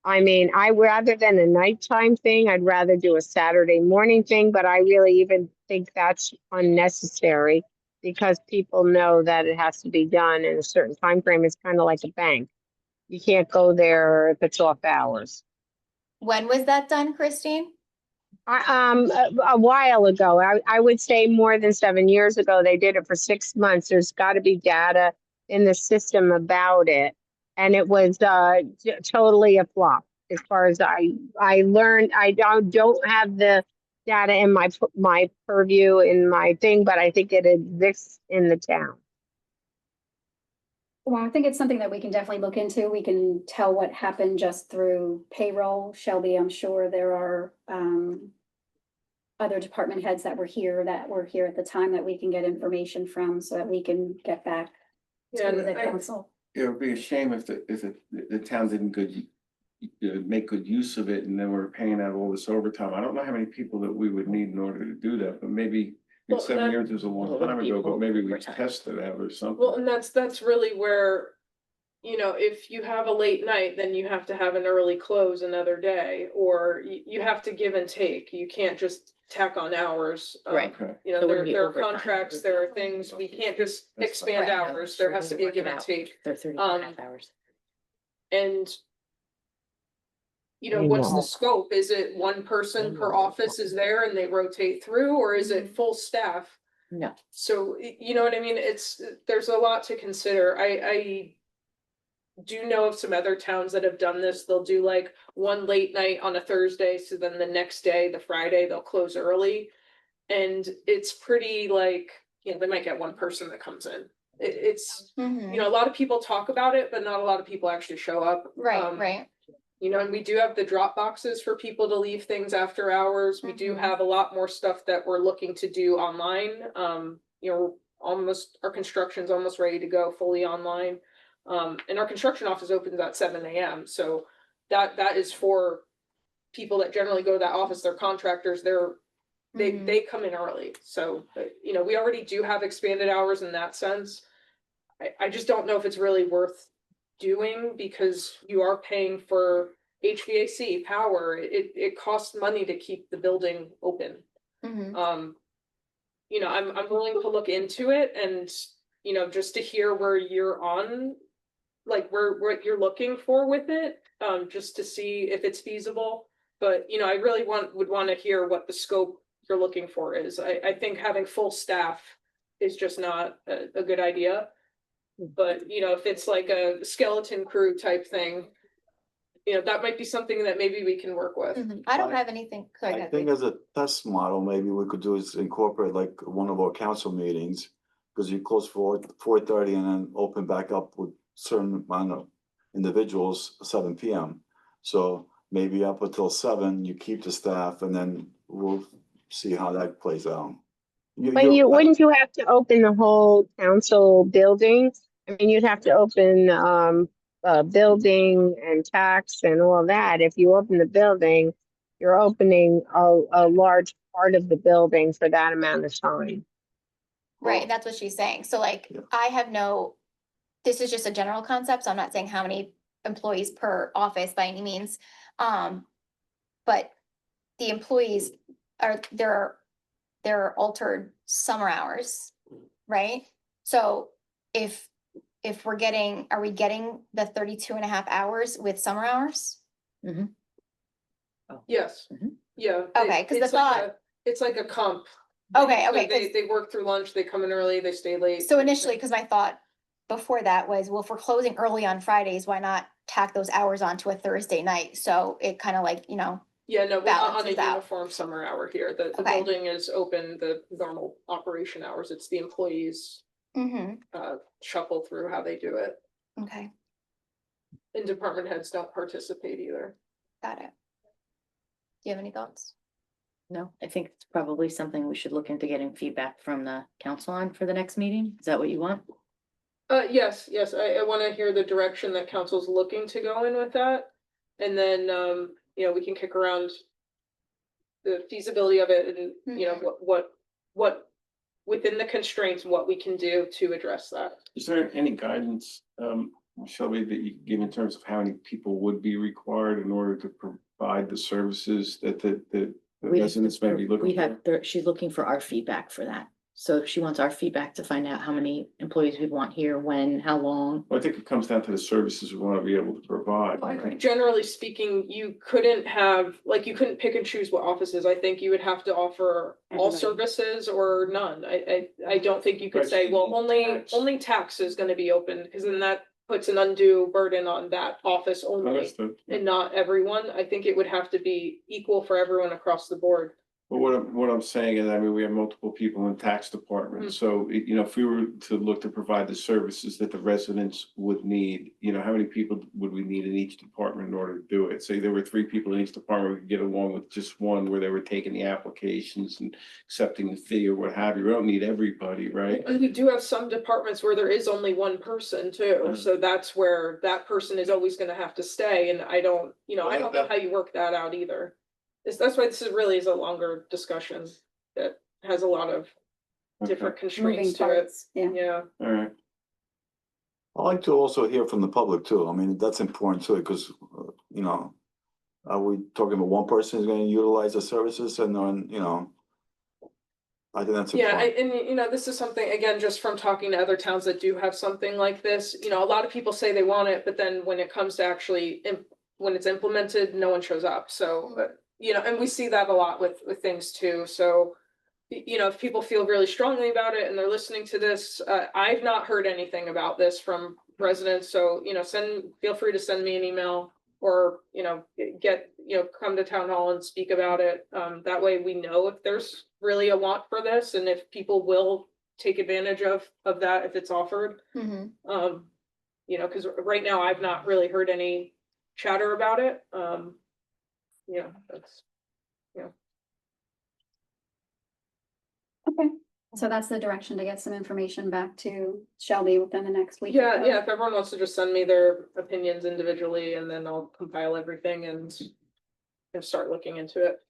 I mean, rather than a nighttime thing, I'd rather do a Saturday morning thing, but I really even think that's unnecessary because people know that it has to be done in a certain time frame. It's kind of like a bank. You can't go there if it's off hours. When was that done, Christine? A while ago, I would say more than 7 years ago, they did it for 6 months. There's got to be data in the system about it. And it was totally a flop as far as I learned. I don't have the data in my purview in my thing, but I think it exists in the town. Well, I think it's something that we can definitely look into. We can tell what happened just through payroll. Shelby, I'm sure there are other department heads that were here at the time that we can get information from so that we can get back Yeah, to and the council. It would be a shame if the town didn't make good use of it and then we're paying out all this overtime. I don't know how many people that we would need in order to do that, but maybe Well, 7 years was a long time ago, but maybe we Overtime. tested that or something. Well, and that's really where, if you have a late night, then you have to have an early close another day, or you have to give and take. You can't just tack on hours. Right. Okay. So it wouldn't be There are overtime. contracts, there are things, we can't just That's expand Right. hours. There has to be a give and take. They're 30.5 hours. And I what's know. the scope? Is it one person per office is there and they rotate through, or is it full staff? No. So, you know what I mean? There's a lot to consider. I do know of some other towns that have done this. They'll do like one late night on a Thursday, so then the next day, the Friday, they'll close early. And it's pretty like, they might get one person that comes in. It's, Mhm. a lot of people talk about it, but not a lot of people actually show up. Right, right. And we do have the drop boxes for people to leave things after hours. We do Mhm. have a lot more stuff that we're looking to do online. Almost, our construction's almost ready to go fully online. And our construction office opens at 7 AM, so that is for people that generally go to that office, they're contractors, they come in early, so, we already do have expanded hours in that sense. I just don't know if it's really worth doing, because you are paying for HVAC, power, it costs money to keep the building open. Mhm. I'm willing to look into it and, just to hear where you're on, like what you're looking for with it, just to see if it's feasible. But, I really would want to hear what the scope you're looking for is. I think having full staff is just not a good idea. But, if it's like a skeleton crew type thing, that might be something that maybe we can work with. Mhm. I don't have anything, sorry. I go ahead, think Lee. as a test model, maybe we could do is incorporate like one of our council meetings. Because you close 4:30 and then open back up with certain amount of individuals, 7 PM. So maybe up until 7, you keep the staff and then we'll see how that plays out. But wouldn't you have to open the whole council building? I mean, you'd have to open, building and tax and all that. If you open the building, you're opening a large part of the building for that amount of time. Right, that's what she's saying. So like, this is just a general concept, so I'm not saying how many employees per office by any means. But the employees there are altered summer hours, right? So if are we getting the 32.5 hours with summer hours? Yes, yeah. Okay, 'cause the it's like thought- it's like a comp. Okay, So okay, 'cause- They work through lunch, they come in early, they stay late. So initially, because my thought before that was, well, if we're closing early on Fridays, why not tack those hours onto a Thursday night? So it kind of like, Yeah, no, we're not on a balances out. uniform summer hour here. The Okay. building is open, the normal operation hours. It's the employees shuffle through how they do it. Okay, And department heads don't participate either. got it. Do you have any thoughts? No, I think it's probably something we should look into getting feedback from the council on for the next meeting. Is that what you want? Yes, I want to hear the direction that council's looking to go in with that. And then, we can kick around the feasibility of it and, what within the constraints, what we can do to address that. Is there any guidance, Shelby, that you can give in terms of how many people would be required in order to provide the services that the residents may be looking for? She's looking for our feedback for that. So she wants our feedback to find out how many employees we want here, when, how long. Well, I think it comes down to the services we want to be able to provide. I think right? generally speaking, you couldn't pick and choose what offices. I think you would have to offer all Everybody. services or none. I don't think you could Right. say, well, Tax. only tax is gonna be open, because then that puts an undue burden on that office only Understood. and not everyone. I think it would have to be equal for everyone across the board. But what I'm saying is, I mean, we have multiple people in tax department, so, if we were to look to provide the services that the residents would need, how many people would we need in each department in order to do it? Say there were 3 people in each department, we could get along with just one where they were taking the applications and accepting the fee or what have you. We don't need everybody, right? And we do have some departments where there is only one person too, so that's where that person is always gonna have to stay, and I don't know how you work that out either. That's why this is a longer discussion that has a lot of different constraints to it. Yeah. All right. I'd like to also hear from the public too. I mean, that's important too, because, are we talking about one person who's gonna utilize the services and then, I think that's Yeah, important. this is something, again, just from talking to other towns that do have something like this, a lot of people say they want it, but then when it comes to actually, when it's implemented, no one shows up, so, and we see that a lot with things too, so. you know, if people feel really strongly about it and they're listening to this, I've not heard anything about this from residents, so, you know, feel free to send me an email or, you know, come to town hall and speak about it. That way we know if there's really a want for this and if people will take advantage of that if it's offered. Mhm. You know, because right now I've not really heard any chatter about it. Yeah, that's, Okay, so that's the direction to get some information back to Shelby within the next week. or yeah, so. yeah, if everyone wants to just send me their opinions individually and then I'll compile everything and start looking into it.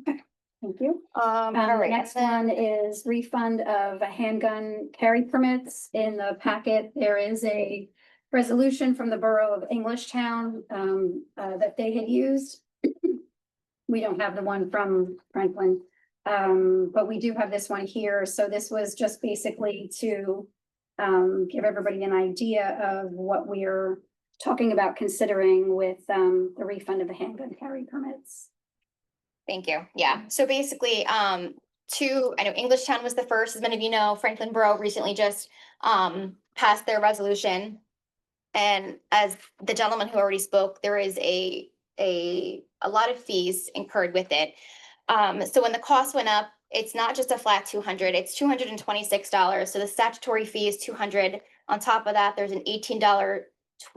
Thank you. All The right. next one is refund of handgun carry permits. In the packet, there is a resolution from the Borough of Englishtown that they had used. We don't have the one from Franklin, but we do have this one here. So this was just basically to give everybody an idea of what we're talking about considering with the refund of the handgun carry permits. Thank you. Yeah, so basically, I know Englishtown was the first, as many of you know, Franklin Borough recently just passed their resolution. And as the gentleman who already spoke, there is a lot of fees incurred with it. So when the cost went up, it's not just a flat 200, it's $226. So the statutory fee is 200. On top of that, there's an $18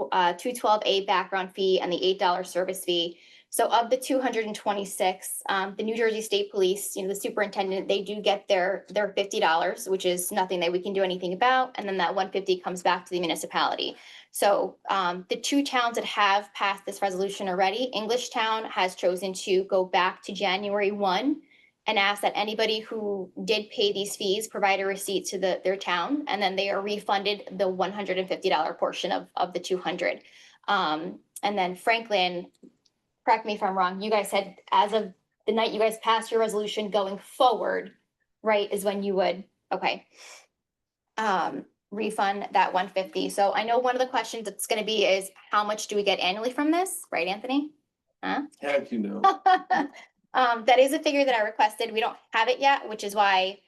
212A background fee and the $8 service fee. So of the 226, the New Jersey State Police, you know, the superintendent, they do get their $50, which is nothing that we can do anything about. And then that 150 comes back to the municipality. So the two towns that have passed this resolution already, Englishtown has chosen to go back to January 1 and ask that anybody who did pay these fees provide a receipt to their town, and then they are refunded the $150 portion of the 200. And then Franklin, correct me if I'm wrong, you guys said as of the night you guys passed your resolution going forward, right, is when you would, okay. Refund that 150. So I know one of the questions that's gonna be is how much do we get annually from this, right, Anthony? Huh? How'd you know? That is a figure that I requested. We don't have it yet, which is why,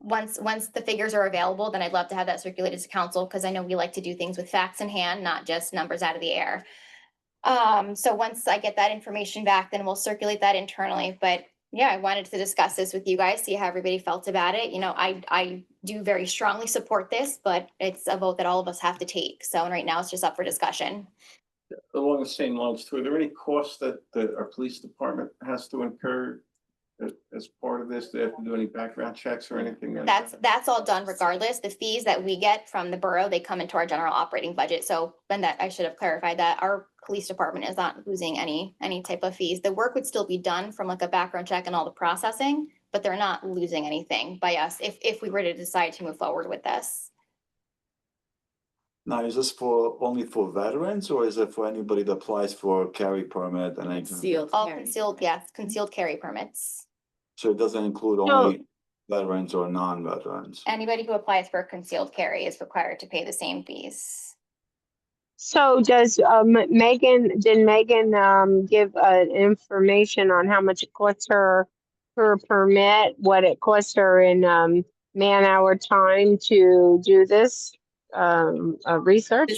once the figures are available, then I'd love to have that circulated to council, because I know we like to do things with facts in hand, not just numbers out of the air. So once I get that information back, then we'll circulate that internally, but yeah, I wanted to discuss this with you guys, see how everybody felt about it. You know, I do very strongly support this, but it's a vote that all of us have to take. So right now it's just up for discussion. Along the same lines too, are there any costs that our police department has to incur as part of this? Do they have to do any background checks or anything like that? That's all done regardless. The fees that we get from the borough, they come into our general operating budget. So then that, I should have clarified that our police department is not losing any type of fees. The work would still be done from like a background check and all the processing, but they're not losing anything by us if we were to decide to move forward with this. Now, is this only for veterans, or is it for anybody that applies for a carry permit and anything? Concealed All carry. concealed, yes, concealed carry permits. So it doesn't include only veterans or non-veterans? Anybody who applies for concealed carry is required to pay the same fees. So does Megan, did Megan give information on how much it costs her per permit, what it costs her in man-hour time to do this research?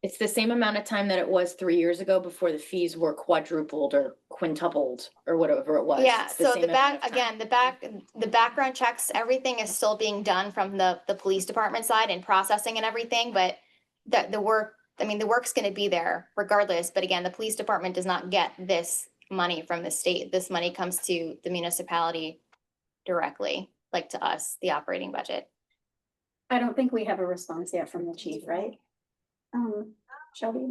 It's the same amount of time that it was 3 years ago before the fees were quadrupled or quintupled or whatever it was. Yeah, It's so same the amount back, of time. again, the background checks, everything is still being done from the police department side and processing and everything, but the work, I mean, the work's gonna be there regardless, but again, the police department does not get this money from the state. This money comes to the municipality directly, like to us, the operating budget. I don't think we have a response yet from the chief, right? Shelby?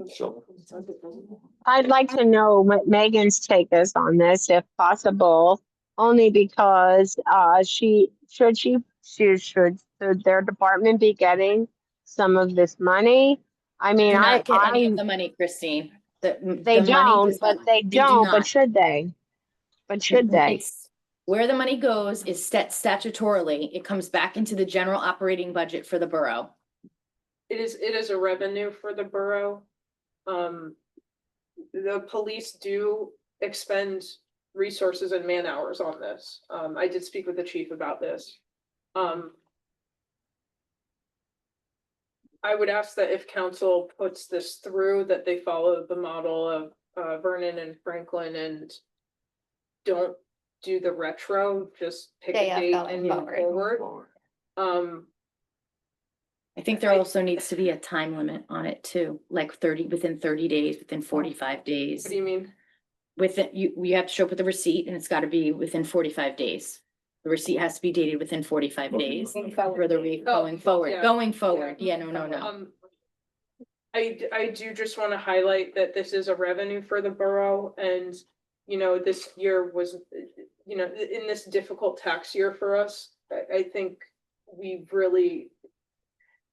I'd like to know what Megan's take is on this, if possible, only because should their department be getting some of this money? I mean, Do not get any of the money, Christine. They don't, but should they? But should they? It's where the money goes is set statutorily. It comes back into the general operating budget for the borough. It is a revenue for the borough. The police do expend resources and man hours on this. I did speak with the chief about this. I would ask that if council puts this through, that they follow the model of Vernon and Franklin and don't do the retro, just pick Day a of date going and move forward. I think there also needs to be a time limit on it too, like within 30 days, within 45 days. What do you mean? Within, you have to show up with a receipt and it's gotta be within 45 days. The receipt has to be dated within 45 days for the week going forward, yeah, no. I do just want to highlight that this is a revenue for the borough and, you know, this year was, you know, in this difficult tax year for us, I think we've really,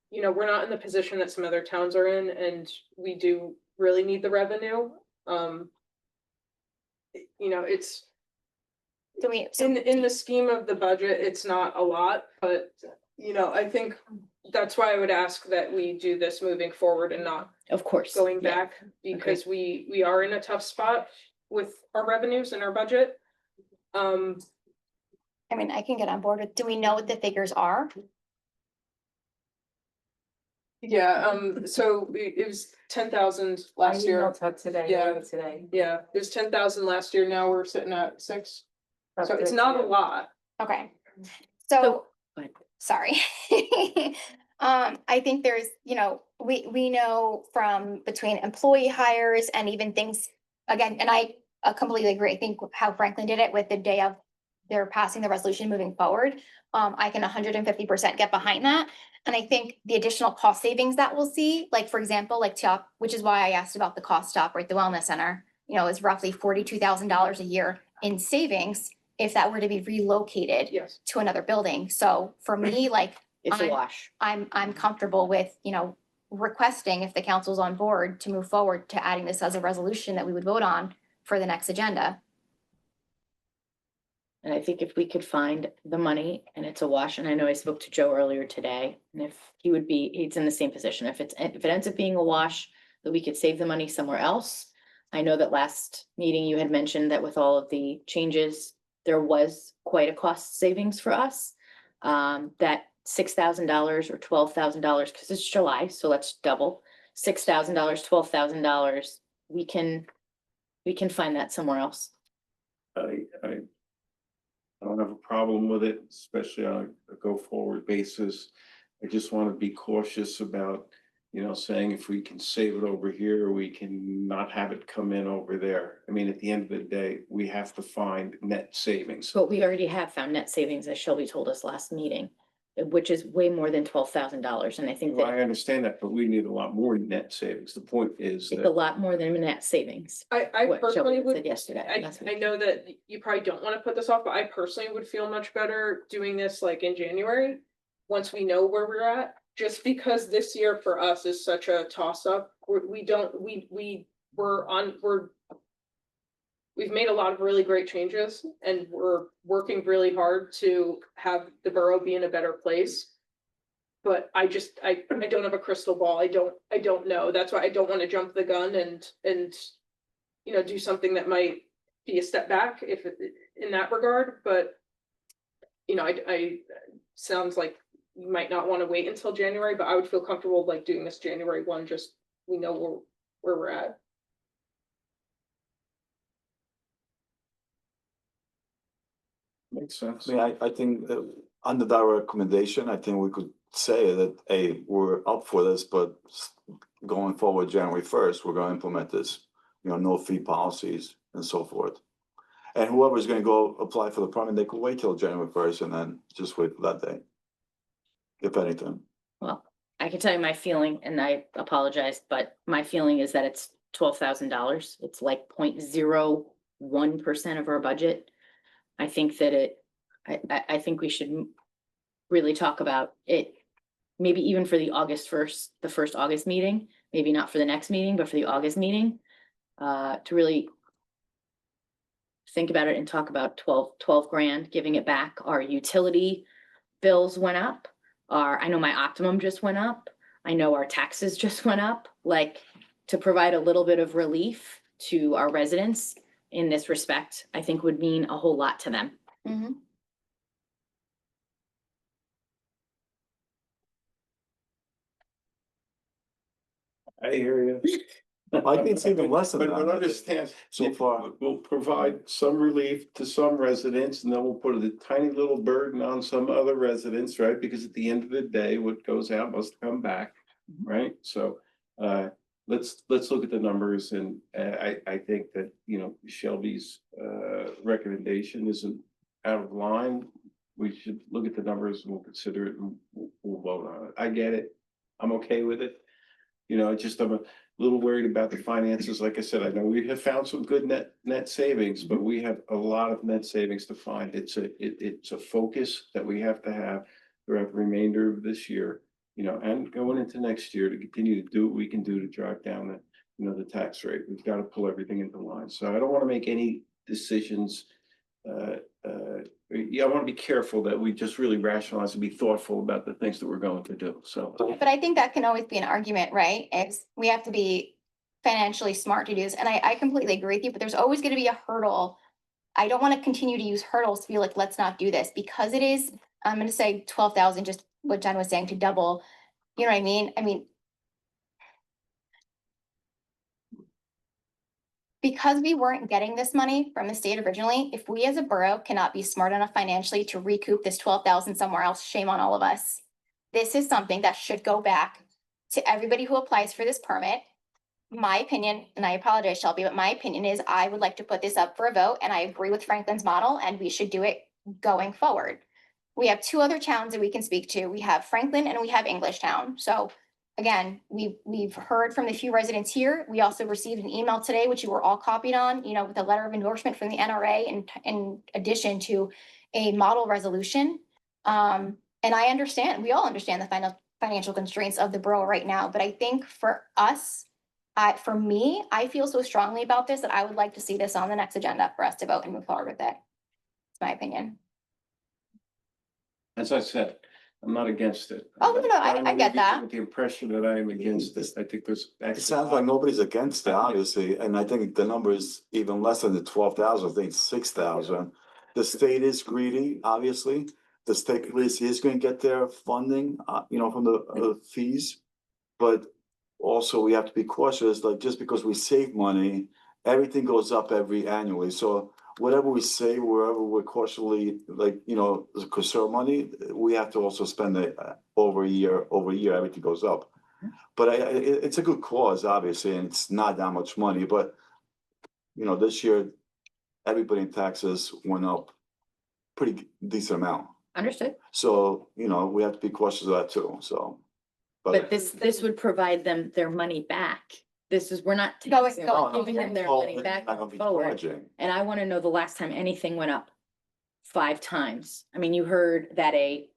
you know, we're not in the position that some other towns are in and we do really need the revenue. You know, it's in the scheme of the budget, it's not a lot, but you know, I think that's why I would ask that we do this moving forward and not Of course. going yeah. back, because we are in a tough spot with our revenues and our budget. I mean, I can get on board with, do we know what the figures are? Yeah, so it was 10,000 last year. Today, Yeah. today. Yeah, it was 10,000 last year. Now we're sitting at 6. So it's not a lot. Okay, so, Go ahead. sorry. I think there's, you know, we know from between employee hires and even things, again, and I completely agree. I think how Franklin did it with the day of they're passing the resolution moving forward. I can 150% get behind that. And I think the additional cost savings that we'll see, like, for example, like which is why I asked about the cost to operate the wellness center, you know, is roughly $42,000 a year in savings if that were to be relocated Yes. to another building. So for me, like, It's a wash. I'm comfortable with, you know, requesting if the council's on board to move forward to adding this as a resolution that we would vote on for the next agenda. And I think if we could find the money and it's a wash, and I know I spoke to Joe earlier today, and if he's in the same position, if it ends up being a wash, that we could save the money somewhere else. I know that last meeting you had mentioned that with all of the changes, there was quite a cost savings for us. That $6,000 or $12,000, because it's July, so let's double, $6,000, $12,000, we can find that somewhere else. I don't have a problem with it, especially on a go-forward basis. I just want to be cautious about, you know, saying if we can save it over here, we can not have it come in over there. I mean, at the end of the day, we have to find net savings. But we already have found net savings, as Shelby told us last meeting, which is way more than $12,000. And I think Well, I that understand that, but we need a lot more net savings. The point is it's a that lot more than net savings. I What personally Shelby would. said yesterday. last I week. know that you probably don't want to put this off, but I personally would feel much better doing this like in January. Once we know where we're at, just because this year for us is such a toss up. We've made a lot of really great changes and we're working really hard to have the borough be in a better place. But I don't have a crystal ball. I don't know. That's why I don't want to jump the gun and you know, do something that might be a step back in that regard, but you know, I sounds like you might not want to wait until January, but I would feel comfortable like doing this January 1, just we know where we're at. makes sense. I mean, I think under that recommendation, I think we could say that, hey, we're up for this, but going forward, January 1st, we're gonna implement this, you know, no fee policies and so forth. And whoever's gonna go apply for the permit, they could wait till January 1st and then just wait for that day. If anything. Well, I can tell you my feeling, and I apologize, but my feeling is that it's $12,000. It's like 0.01% of our budget. I think that I think we should really talk about it, maybe even for the first August meeting, maybe not for the next meeting, but for the August meeting, to really think about it and talk about 12 grand, giving it back. Our utility bills went up. I know my Optimum just went up. I know our taxes just went up, like, to provide a little bit of relief to our residents in this respect, I think would mean a whole lot to them. Mhm. I hear you. I think it's even less than But that. understand, So far. we'll provide some relief to some residents, and then we'll put a tiny little burden on some other residents, right? Because at the end of the day, what goes out must come back, right? So, let's look at the numbers, and, I think that, you know, Shelby's, recommendation isn't out of line. We should look at the numbers, and we'll consider it, and we'll vote on it. I get it. I'm okay with it. You know, I'm a little worried about the finances. Like I said, I know we have found some good net savings, but we have a lot of net savings to find. It's a focus that we have to have throughout the remainder of this year, you know, and going into next year to continue to do what we can do to drive down the, you know, the tax rate. We've got to pull everything into line. So I don't want to make any decisions. Yeah, I want to be careful that we just really rationalize and be thoughtful about the things that we're going to do. So. But I think that can always be an argument, right? Is we have to be financially smart to do this. And I completely agree with you, but there's always going to be a hurdle. I don't want to continue to use hurdles to be like, let's not do this because it is, I'm going to say 12,000, just what Jen was saying, to double. You know what I mean? I mean, because we weren't getting this money from the state originally, if we as a borough cannot be smart enough financially to recoup this 12,000 somewhere else, shame on all of us. This is something that should go back to everybody who applies for this permit. My opinion, and I apologize, Shelby, but my opinion is I would like to put this up for a vote, and I agree with Franklin's model, and we should do it going forward. We have two other towns that we can speak to. We have Franklin and we have Englishtown. So again, we've heard from the few residents here. We also received an email today, which you were all copied on, you know, with a letter of endorsement from the NRA in addition to a model resolution. And I understand, we all understand the financial constraints of the borough right now, but I think for us, for me, I feel so strongly about this that I would like to see this on the next agenda for us to vote and move forward with it. It's my opinion. As I said, I'm not against it. Oh, no, I get that. With the impression that I am against this, I think there's. It sounds like nobody's against it, obviously, and I think the number is even less than the 12,000, I think it's 6,000. The state is greedy, obviously. The state police is going to get their funding, you know, from the fees. But also we have to be cautious, like just because we save money, everything goes up annually. So whatever we save, wherever we're cautiously, like, you know, conserve money, we have to also spend it over year, everything goes up. But it's a good cause, obviously, and it's not that much money, but you know, this year, everybody in taxes went up pretty decent amount. Understood. So, you know, we have to be cautious of that too, so. But this would provide them their money back. We're not Going giving them their money back forward. And I want to know the last time anything went up 5 times. I mean, you heard that a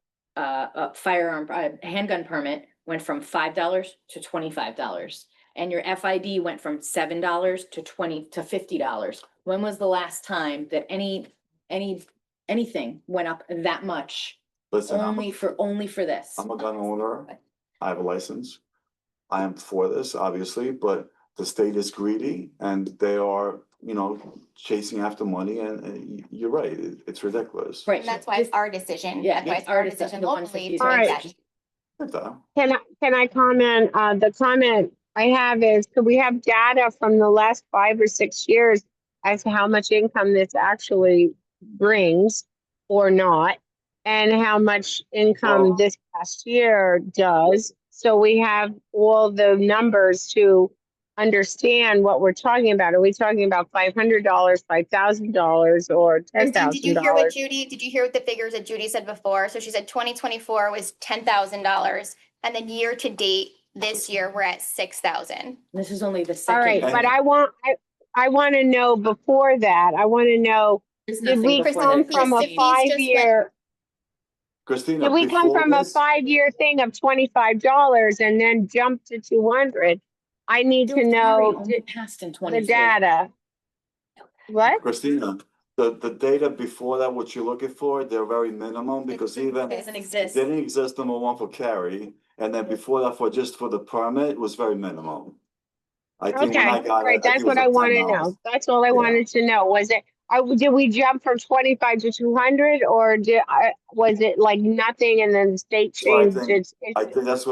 handgun permit went from $5 to $25, and your FID went from $7 to $20 to $50. When was the last time that anything went up that much? Listen, Only for this. I'm a gun owner. I have a license. I am for this, obviously, but the state is greedy and they are, you know, chasing after money, and you're right, it's ridiculous. Right. And that's why it's our decision. Yeah, That's why it's it's our our decision decision, the locally to 150. make that. Can I comment? The comment I have is, could we have data from the last 5 or 6 years as to how much income this actually brings or not? And how much income this past year does? So we have all the numbers to understand what we're talking about. Are we talking about $500, $5,000, or Kristen, did you hear what $10,000? did you hear what the figures that Judy said before? So she said 2024 was $10,000, and then year to date this year we're at 6,000. This is only the All second. right, year. but I want to know before that. I want to know, There's did nothing we before come that. from a The fees just 5-year? Christina, Did we come before from a this, 5-year thing of $25 and then jump to 200? I need to Carrie know only passed in the 23. data. What? Christina, the data before that, what you're looking for, they're very minimum, because even Doesn't it exist. didn't exist, number one, for Carrie, and then before that, for the permit, it was very minimum. I think when I Okay, got great. it, I think That's it was what I like want to $10. know. That's all I Yeah. wanted to know. Was it, did we jump from 25 to 200 or was it like nothing and then the state So I changed think, its? that's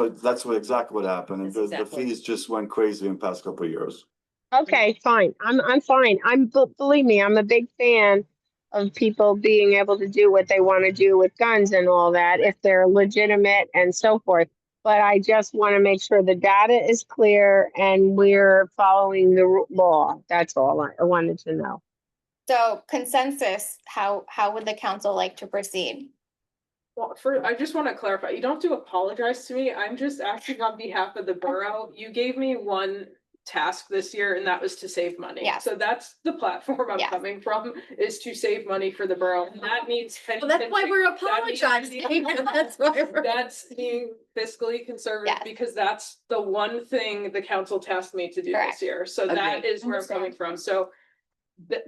what exactly what happened. That's The exactly. fees just went crazy in the past couple of years. Okay, fine. I'm fine. Believe me, I'm a big fan of people being able to do what they want to do with guns and all that if they're legitimate and so forth. But I just want to make sure the data is clear and we're following the law. That's all I wanted to know. So consensus, how would the council like to proceed? Well, I just want to clarify, you don't have to apologize to me. I'm just asking on behalf of the borough. You gave me one task this year and that was to save money. Yeah. So that's the platform I'm Yeah. coming from, is to save money for the borough. And that needs. Well, that's why we're that needs- apologizing. That's why we're. That's being fiscally conservative Yes. because that's the one thing the council tasked me to do Correct. this year. So that Agreed. is where I'm coming from. So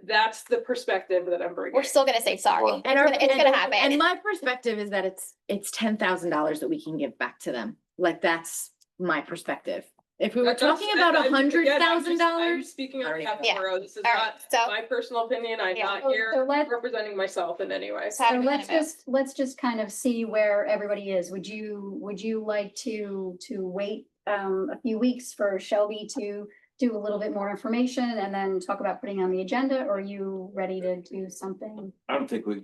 that's the perspective that I'm bringing. We're still gonna say sorry. And It's gonna happen. And my perspective is that it's $10,000 that we can give back to them. Like, that's my perspective. If we were talking about I'm $100,000. speaking on Sorry. behalf of Yeah. the borough. This is All right, not so- my personal opinion. I'm Yeah. not So here let's- representing myself in any way. So how So do we wanna move? let's just kind of see where everybody is. Would you like to wait a few weeks for Shelby to do a little bit more information and then talk about putting on the agenda? Or are you ready to do something? I don't think we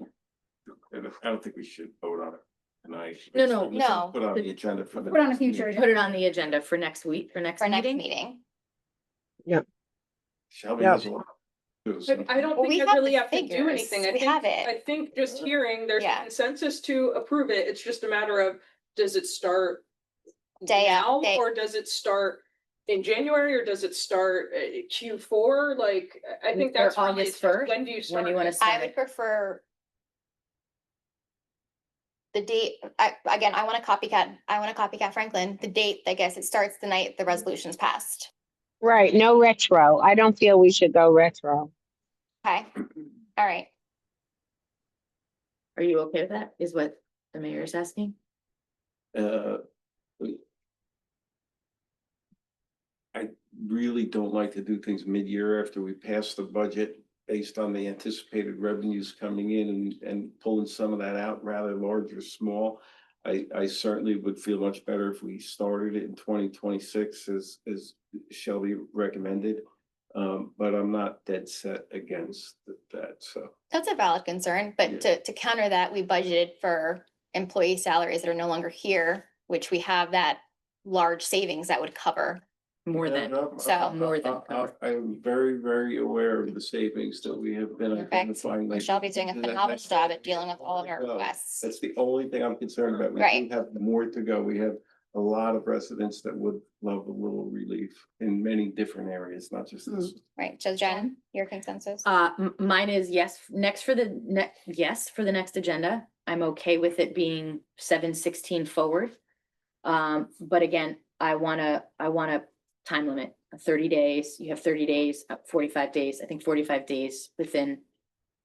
should vote on it tonight. No, no, no. Put on the agenda for the. Put on a next future meeting. Put it on the agenda for next week, for next For next meeting. meeting. Shelby Yeah. has a lot to do, so. But I don't Well, we think I have really the have to do figures. anything. We have it. I think just hearing, there's Yeah. consensus to approve it. It's just a matter of, does it start Day out, now, day- or does it start in January, or does it start Q4? Like, I think Or that's really August just 1st, when do you when start? you wanna it? start I would it. prefer the date, I want to copycat Franklin, the date, I guess it starts the night the resolution's passed. Right, no retro. I don't feel we should go retro. Okay, all right. Are you okay with that? Is what the mayor is asking? I really don't like to do things mid-year after we pass the budget based on the anticipated revenues coming in and pulling some of that out, rather large or small. I certainly would feel much better if we started it in 2026 as Shelby recommended. But I'm not dead set against that, so. That's a valid concern, but to counter that, we budgeted for employee salaries that are no longer here, which we have that large savings that would cover. More Yeah, than, no, so- more than covered. I'm very, very aware of the savings that we have been Perfect. identifying. And Shelby's doing a phenomenal job at dealing with all of our requests. That's the only thing I'm concerned about. We Right. do have more to go. We have a lot of residents that would love a little relief in many different areas, not just this. Right, so Jen, your consensus? Mine is yes, for the next agenda. I'm okay with it being 7/16 forward. But again, I want a time limit, 30 days. You have 30 days, 45 days, I think 45 days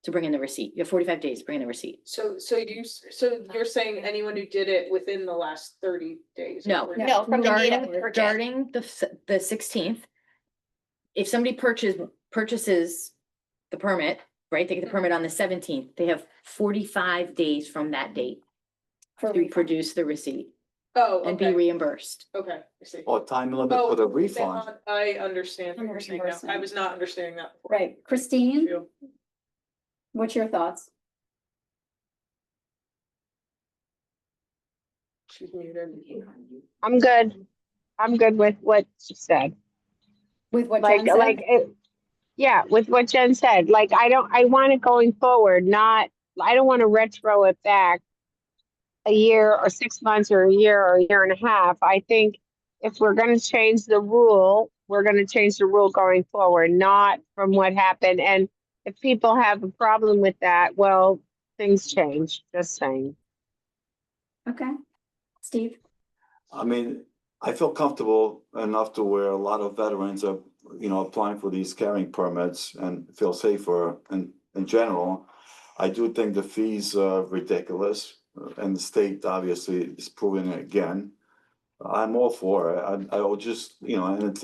to bring in the receipt. You have 45 days, to bring in the receipt. So you're saying anyone who did it within the last 30 days? No. No, from the date of Starting purchase. starting the 16th. If somebody purchases the permit, right, they get the permit on the 17th, they have 45 days from that date to produce the receipt Oh, and be okay, reimbursed. okay, I see. Or time limit for the refund. I understand what you're saying now. I Reimbursement. was not understanding that before. Right, Christine, Thank you. what's your thoughts? She's muted. I'm good. I'm good with what you said. With what Like, Jen said? Yeah, with what Jen said, like, I want it going forward, I don't want to retro it back a year or 6 months or a year and a half. I think if we're gonna change the rule, we're gonna change the rule going forward, not from what happened. And if people have a problem with that, well, things change, just saying. Okay, Steve? I mean, I feel comfortable enough to where a lot of veterans are, applying for these carrying permits and feel safer in general. I do think the fees are ridiculous, and the state obviously is proving it again. I'm all for it. I will just, and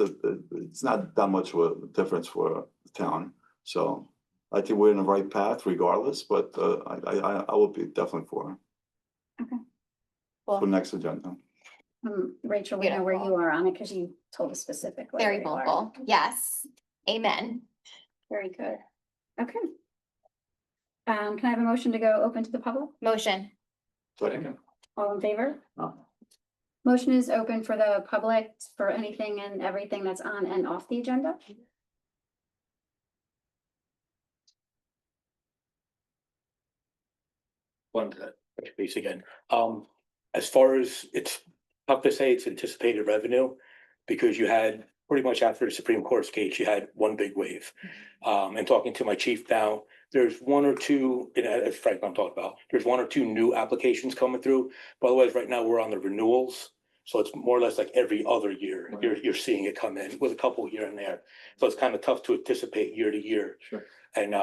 it's not that much of a difference for the town. So I think we're in the right path regardless, but I will be definitely for it. Okay. For Cool. next agenda. Rachel, we know where you are on it because you told us specifically. Very where you are. vocal. Yes. Amen. Very good. Okay. Can I have a motion to go open to the public? Motion. All in favor? Oh. Motion is open for the public for anything and everything that's on and off the agenda. Wanted to touch base again. As far as it's tough to say it's anticipated revenue because you had pretty much after the Supreme Court's case, you had one big wave. And talking to my chief now, there's one or two, and as Frank I'm talking about, there's one or two new applications coming through. But otherwise, right now we're on the renewals. So it's more or less like every other year, you're seeing it come in with a couple here and there. So it's kind of tough to anticipate year to year. Sure. And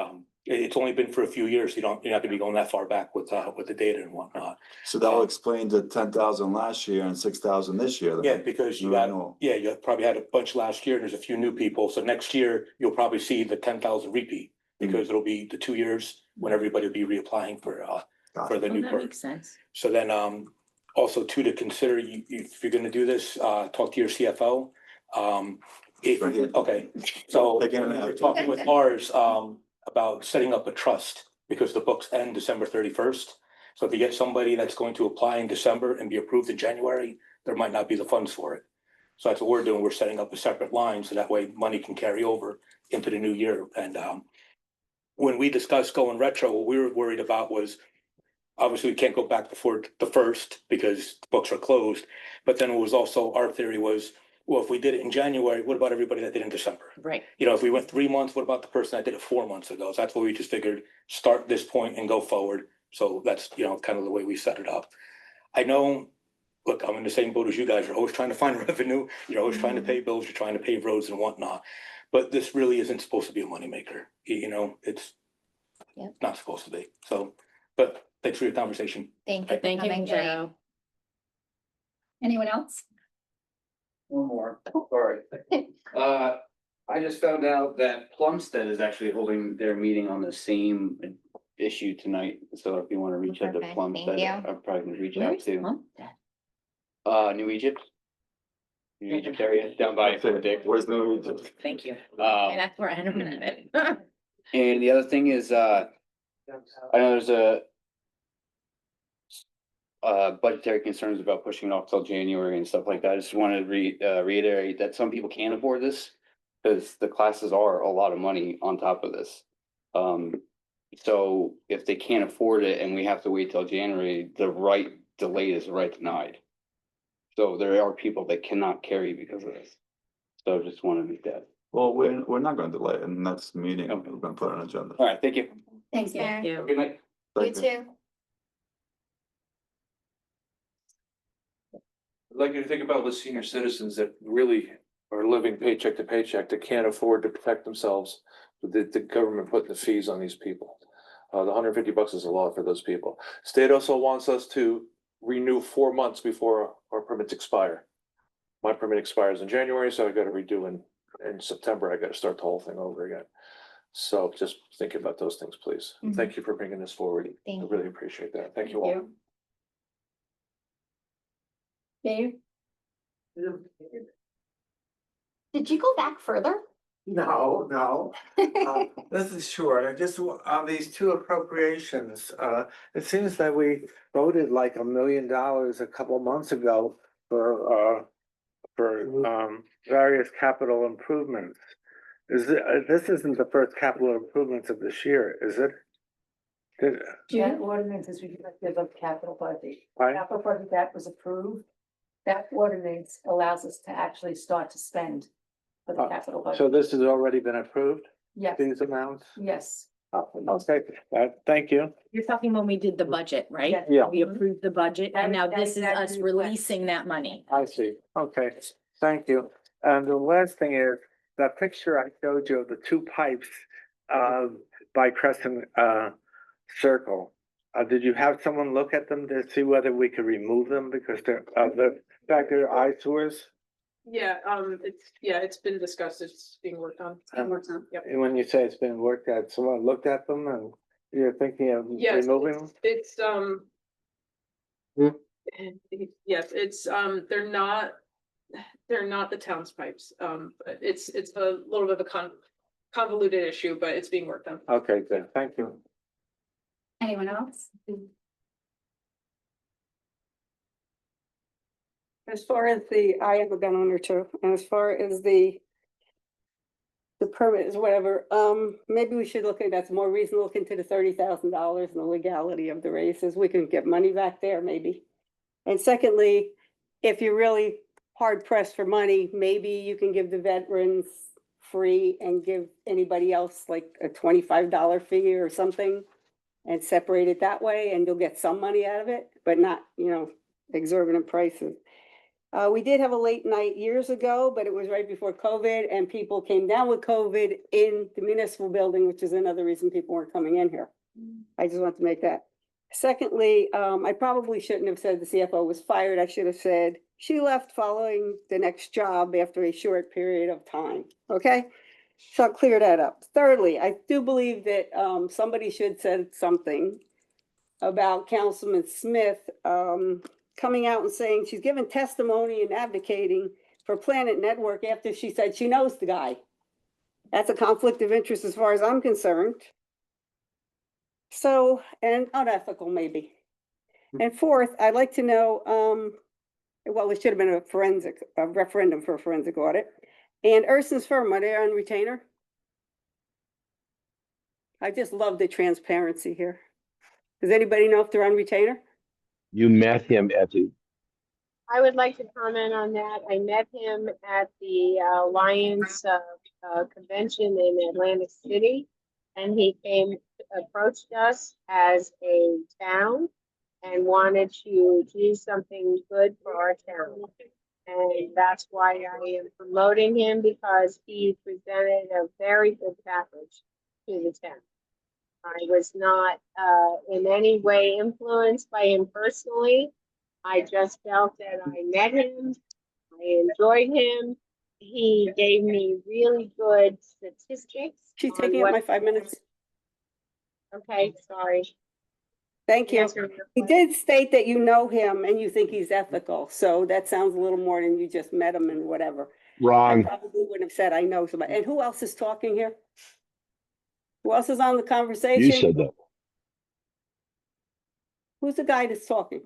it's only been for a few years. You're not gonna be going that far back with the data and whatnot. So that will explain the 10,000 last year and 6,000 this year. Yeah, because you probably had a bunch last year and there's a few new people. So next year, you'll probably see the 10,000 repeat because it'll be the 2 years when everybody will be reapplying for the new That perk. makes sense. So then also too, to consider, if you're gonna do this, talk to your CFO. Right here. Okay, so Again, we're talking with ours about setting up a trust because the books end December 31st. So if you get somebody that's going to apply in December and be approved in January, there might not be the funds for it. So that's what we're doing. We're setting up a separate line so that way money can carry over into the new year. And when we discussed going retro, what we were worried about was obviously we can't go back before the first because the books are closed. But then it was also, our theory was, well, if we did it in January, what about everybody that did it in December? Right. If we went 3 months, what about the person that did it 4 months ago? So that's what we just figured, start this point and go forward. So that's, kind of the way we set it up. I know, look, I'm in the same boat as you guys. You're always trying to find revenue. You're always trying to pay bills. You're trying to pave roads and whatnot. But this really isn't supposed to be a moneymaker. It's not supposed to be. So, but thanks for your conversation. Thank you. Thank you, Joe. Anyone else? One more, sorry. I just found out that Plumstead is actually holding their meeting on the same issue tonight. So if you want to reach out to Perfect, thank Plumstead, you. I'm probably gonna reach out Where's to, Plumstead? New Egypt. New Egypt area, down by Fort Dick. Where's New Egypt? Thank you. And that's where I had it. And the other thing is, I know there's a budgetary concerns about pushing it off till January and stuff like that. I just wanted to reiterate that some people can't afford this because the classes are a lot of money on top of this. So if they can't afford it and we have to wait till January, the right delayed is the right denied. So there are people that cannot carry because of this. So just want to make that. Well, we're not going to delay it, and that's the meeting. Okay. We're going to put it on agenda. All right, thank you. Thank you. Fair. You. Good night. You Thank you. too. I'd like you to think about the senior citizens that really are living paycheck to paycheck, that can't afford to protect themselves. The government putting the fees on these people. The $150 is a lot for those people. State also wants us to renew 4 months before our permits expire. My permit expires in January, so I gotta redo in September. I gotta start the whole thing over again. So just think about those things, please. Mhm. Thank you for bringing this forward. Thank I you. really appreciate that. Thank you all. Dave? Did you go back further? No. This is short. I just, on these two appropriations, it seems that we voted like $1 million a couple months ago for various capital improvements. This isn't the first capital improvements of this year, is it? That ordinance is reflective of capital budget. Right. Capital budget that was approved, that ordinance allows us to actually start to spend for the capital So budget. this has already been approved, Yes, these amounts? yes. Okay, thank you. You're talking when we did the budget, right? Yes. Yeah. We approved the budget and now That- this is that us is request. releasing that money. I see. Okay, thank you. And the last thing is, that picture I showed you of the two pipes by Crescent Circle. Did you have someone look at them to see whether we could remove them because the factor eyesores? Yeah, it's been discussed, it's being worked on. Yep. And when you say it's been worked at, someone looked at them and you're thinking of Yes, removing them? it's, Hmm. yes, it's, they're not the town's pipes. But it's a little bit of a convoluted issue, but it's being worked on. Okay, good, thank you. Anyone else? As far as I am a gun owner too, and as far as the permit is whatever, maybe we should look at, that's more reasonable, look into the $30,000 and the legality of the races. We can get money back there maybe. And secondly, if you're really hard pressed for money, maybe you can give the veterans free and give anybody else like a $25 fee or something and separate it that way, and you'll get some money out of it, but not, exorbitant prices. We did have a late night years ago, but it was right before COVID, and people came down with COVID in the municipal building, which is another reason people weren't coming in here. I just want to make that. Secondly, I probably shouldn't have said the CFO was fired. I should have said she left following the next job after a short period of time. Okay? So I'll clear that up. Thirdly, I do believe that somebody should said something about Councilman Smith coming out and saying she's given testimony and advocating for Planet Network after she said she knows the guy. That's a conflict of interest as far as I'm concerned. So, and unethical maybe. And fourth, I'd like to know, well, it should have been a referendum for a forensic audit. And Urson's firm, are they on retainer? I just love the transparency here. Does anybody know if they're on retainer? You met him at the, I would like to comment on that. I met him at the Alliance convention in Atlantic City, and he approached us as a town and wanted to do something good for our town. And that's why I am promoting him, because he presented a very good package to the town. I was not in any way influenced by him personally. I just felt that I met him, I enjoyed him. He gave me really good statistics. She's taking up my 5 minutes. Okay, sorry. Thank you. He did state that you know him and you think he's ethical, so that sounds a little more than you just met him and whatever. I wrong. probably wouldn't have said I know somebody. And who else is talking here? Who else is on the conversation? You said that. Who's the guy that's talking?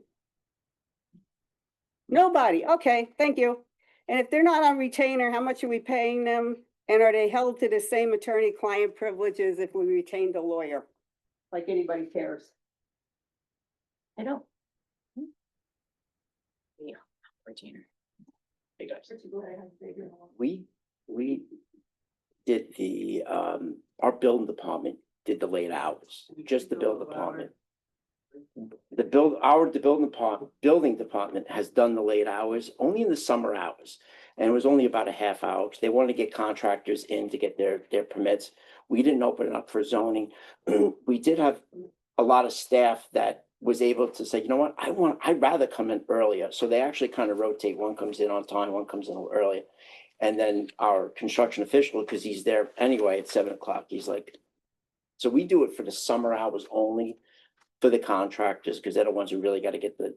Nobody. Okay, thank you. And if they're not on retainer, how much are we paying them? And are they held to the same attorney-client privileges if we retained a lawyer? Like anybody cares. I don't. Yeah, retainer. Hey guys. We did our building department did the late hours, just the building department. The building department has done the late hours only in the summer hours. And it was only about a half hour, because they wanted to get contractors in to get their permits. We didn't open it up for zoning. We did have a lot of staff that was able to say, you know what, I'd rather come in earlier. So they actually kind of rotate. One comes in on time, one comes in a little earlier. And then our construction official, because he's there anyway at 7 o'clock, he's like, so we do it for the summer hours only for the contractors, because they're the ones who really got to get the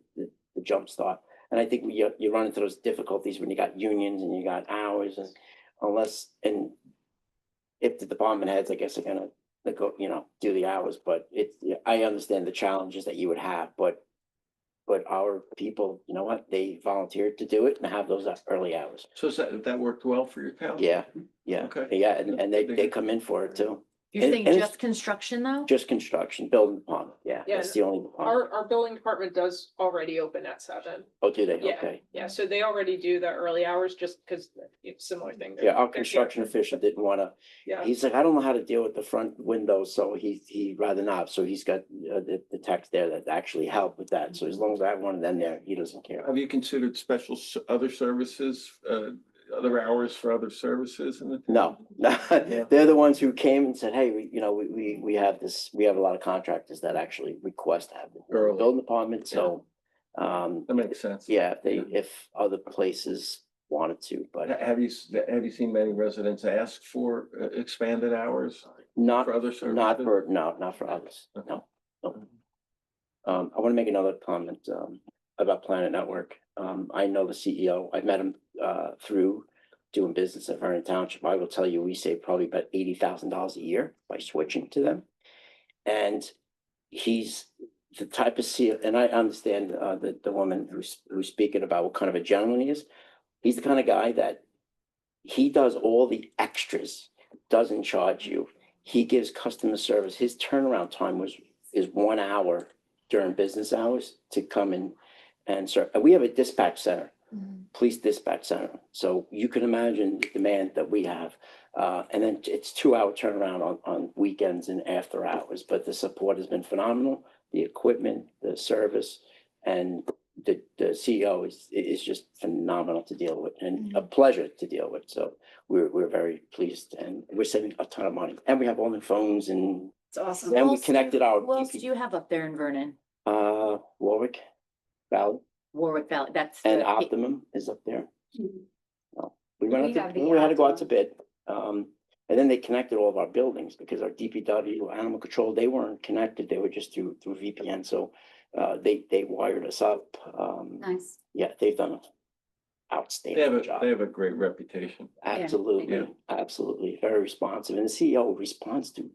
jump start. And I think you run into those difficulties when you got unions and you got hours, and if the department heads, I guess, are gonna go, do the hours, but I understand the challenges that you would have, but our people, you know what, they volunteered to do it and have those early hours. So that worked well for your town? Yeah, Okay. yeah, and they come in for it too. You're saying And it's just construction though? Just construction, building department, yeah, that's the only department. Our building department does already open at 7. Oh, do they? Yeah, Okay. yeah, so they already do the early hours just because it's similar thing. Yeah, our They're here. construction official didn't wanna, Yeah. he's like, I don't know how to deal with the front windows, so he'd rather not, so he's got the techs there that actually help with that, so as long as I have one of them there, he doesn't care. Have you considered special other services, other hours for other services? No, they're the ones who came and said, hey, we have a lot of contractors that actually request to have the building department, so That makes sense. Yeah, if other places wanted to, but Have you seen many residents ask for expanded hours? not, For other services? not for, no, not for others, no, no. I want to make another comment, about Planet Network. I know the CEO, I've met him, through doing business at Vernon Township. I will tell you, we save probably about $80,000 a year by switching to them. And he's the type of CEO, and I understand, the woman who's speaking about what kind of a gentleman he is. He's the kind of guy that he does all the extras, doesn't charge you. He gives customer service. His turnaround time is 1 hour during business hours to come in and serve. And we have a dispatch center, police dispatch center. So you can imagine the demand that we have. And then it's 2 hour turnaround on weekends and after hours, but the support has been phenomenal. The equipment, the service, and the CEO is just phenomenal to deal with and a pleasure to deal with. So we're very pleased and we're saving a ton of money. And we have all the phones and It's awesome. and we connected our What else do you have up there in Vernon? Warwick Valley Warwick Valley, that's. and the- Optimum is up there. So we We went have out the to, we had to go out to Optimum. bid. And then they connected all of our buildings because our DPW, animal control, they weren't connected. They were just through VPN. So they wired us up. Nice. Yeah, they've done an outstanding job. They have a great reputation. Absolutely, absolutely. Very responsive. And the CEO responds to.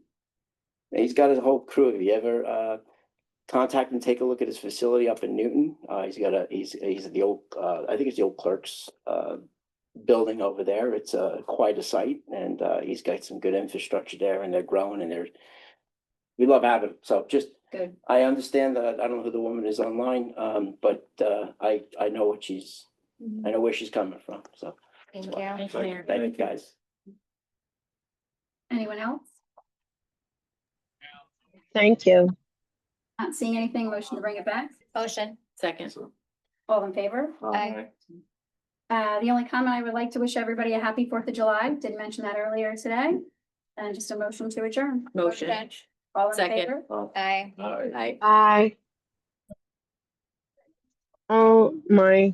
He's got his whole crew. If you ever contact and take a look at his facility up in Newton, he's the old, I think it's the old clerk's building over there. It's quite a site, and he's got some good infrastructure there, and they're growing, and we love having him. So just, Good. I understand that, I don't know who the woman is online, but I know what I know where she's coming from, so. Thank you. Thanks, Mayor. Thank you, guys. Anyone else? Thank you. Not seeing anything, motion to bring it back? Motion. Second. All in favor? Aye. The only comment I would like to wish everybody a happy 4th of July. Did mention that earlier today. And just a motion to adjourn. Motion. All in Second. favor? Aye. Aye. Bye. Oh, my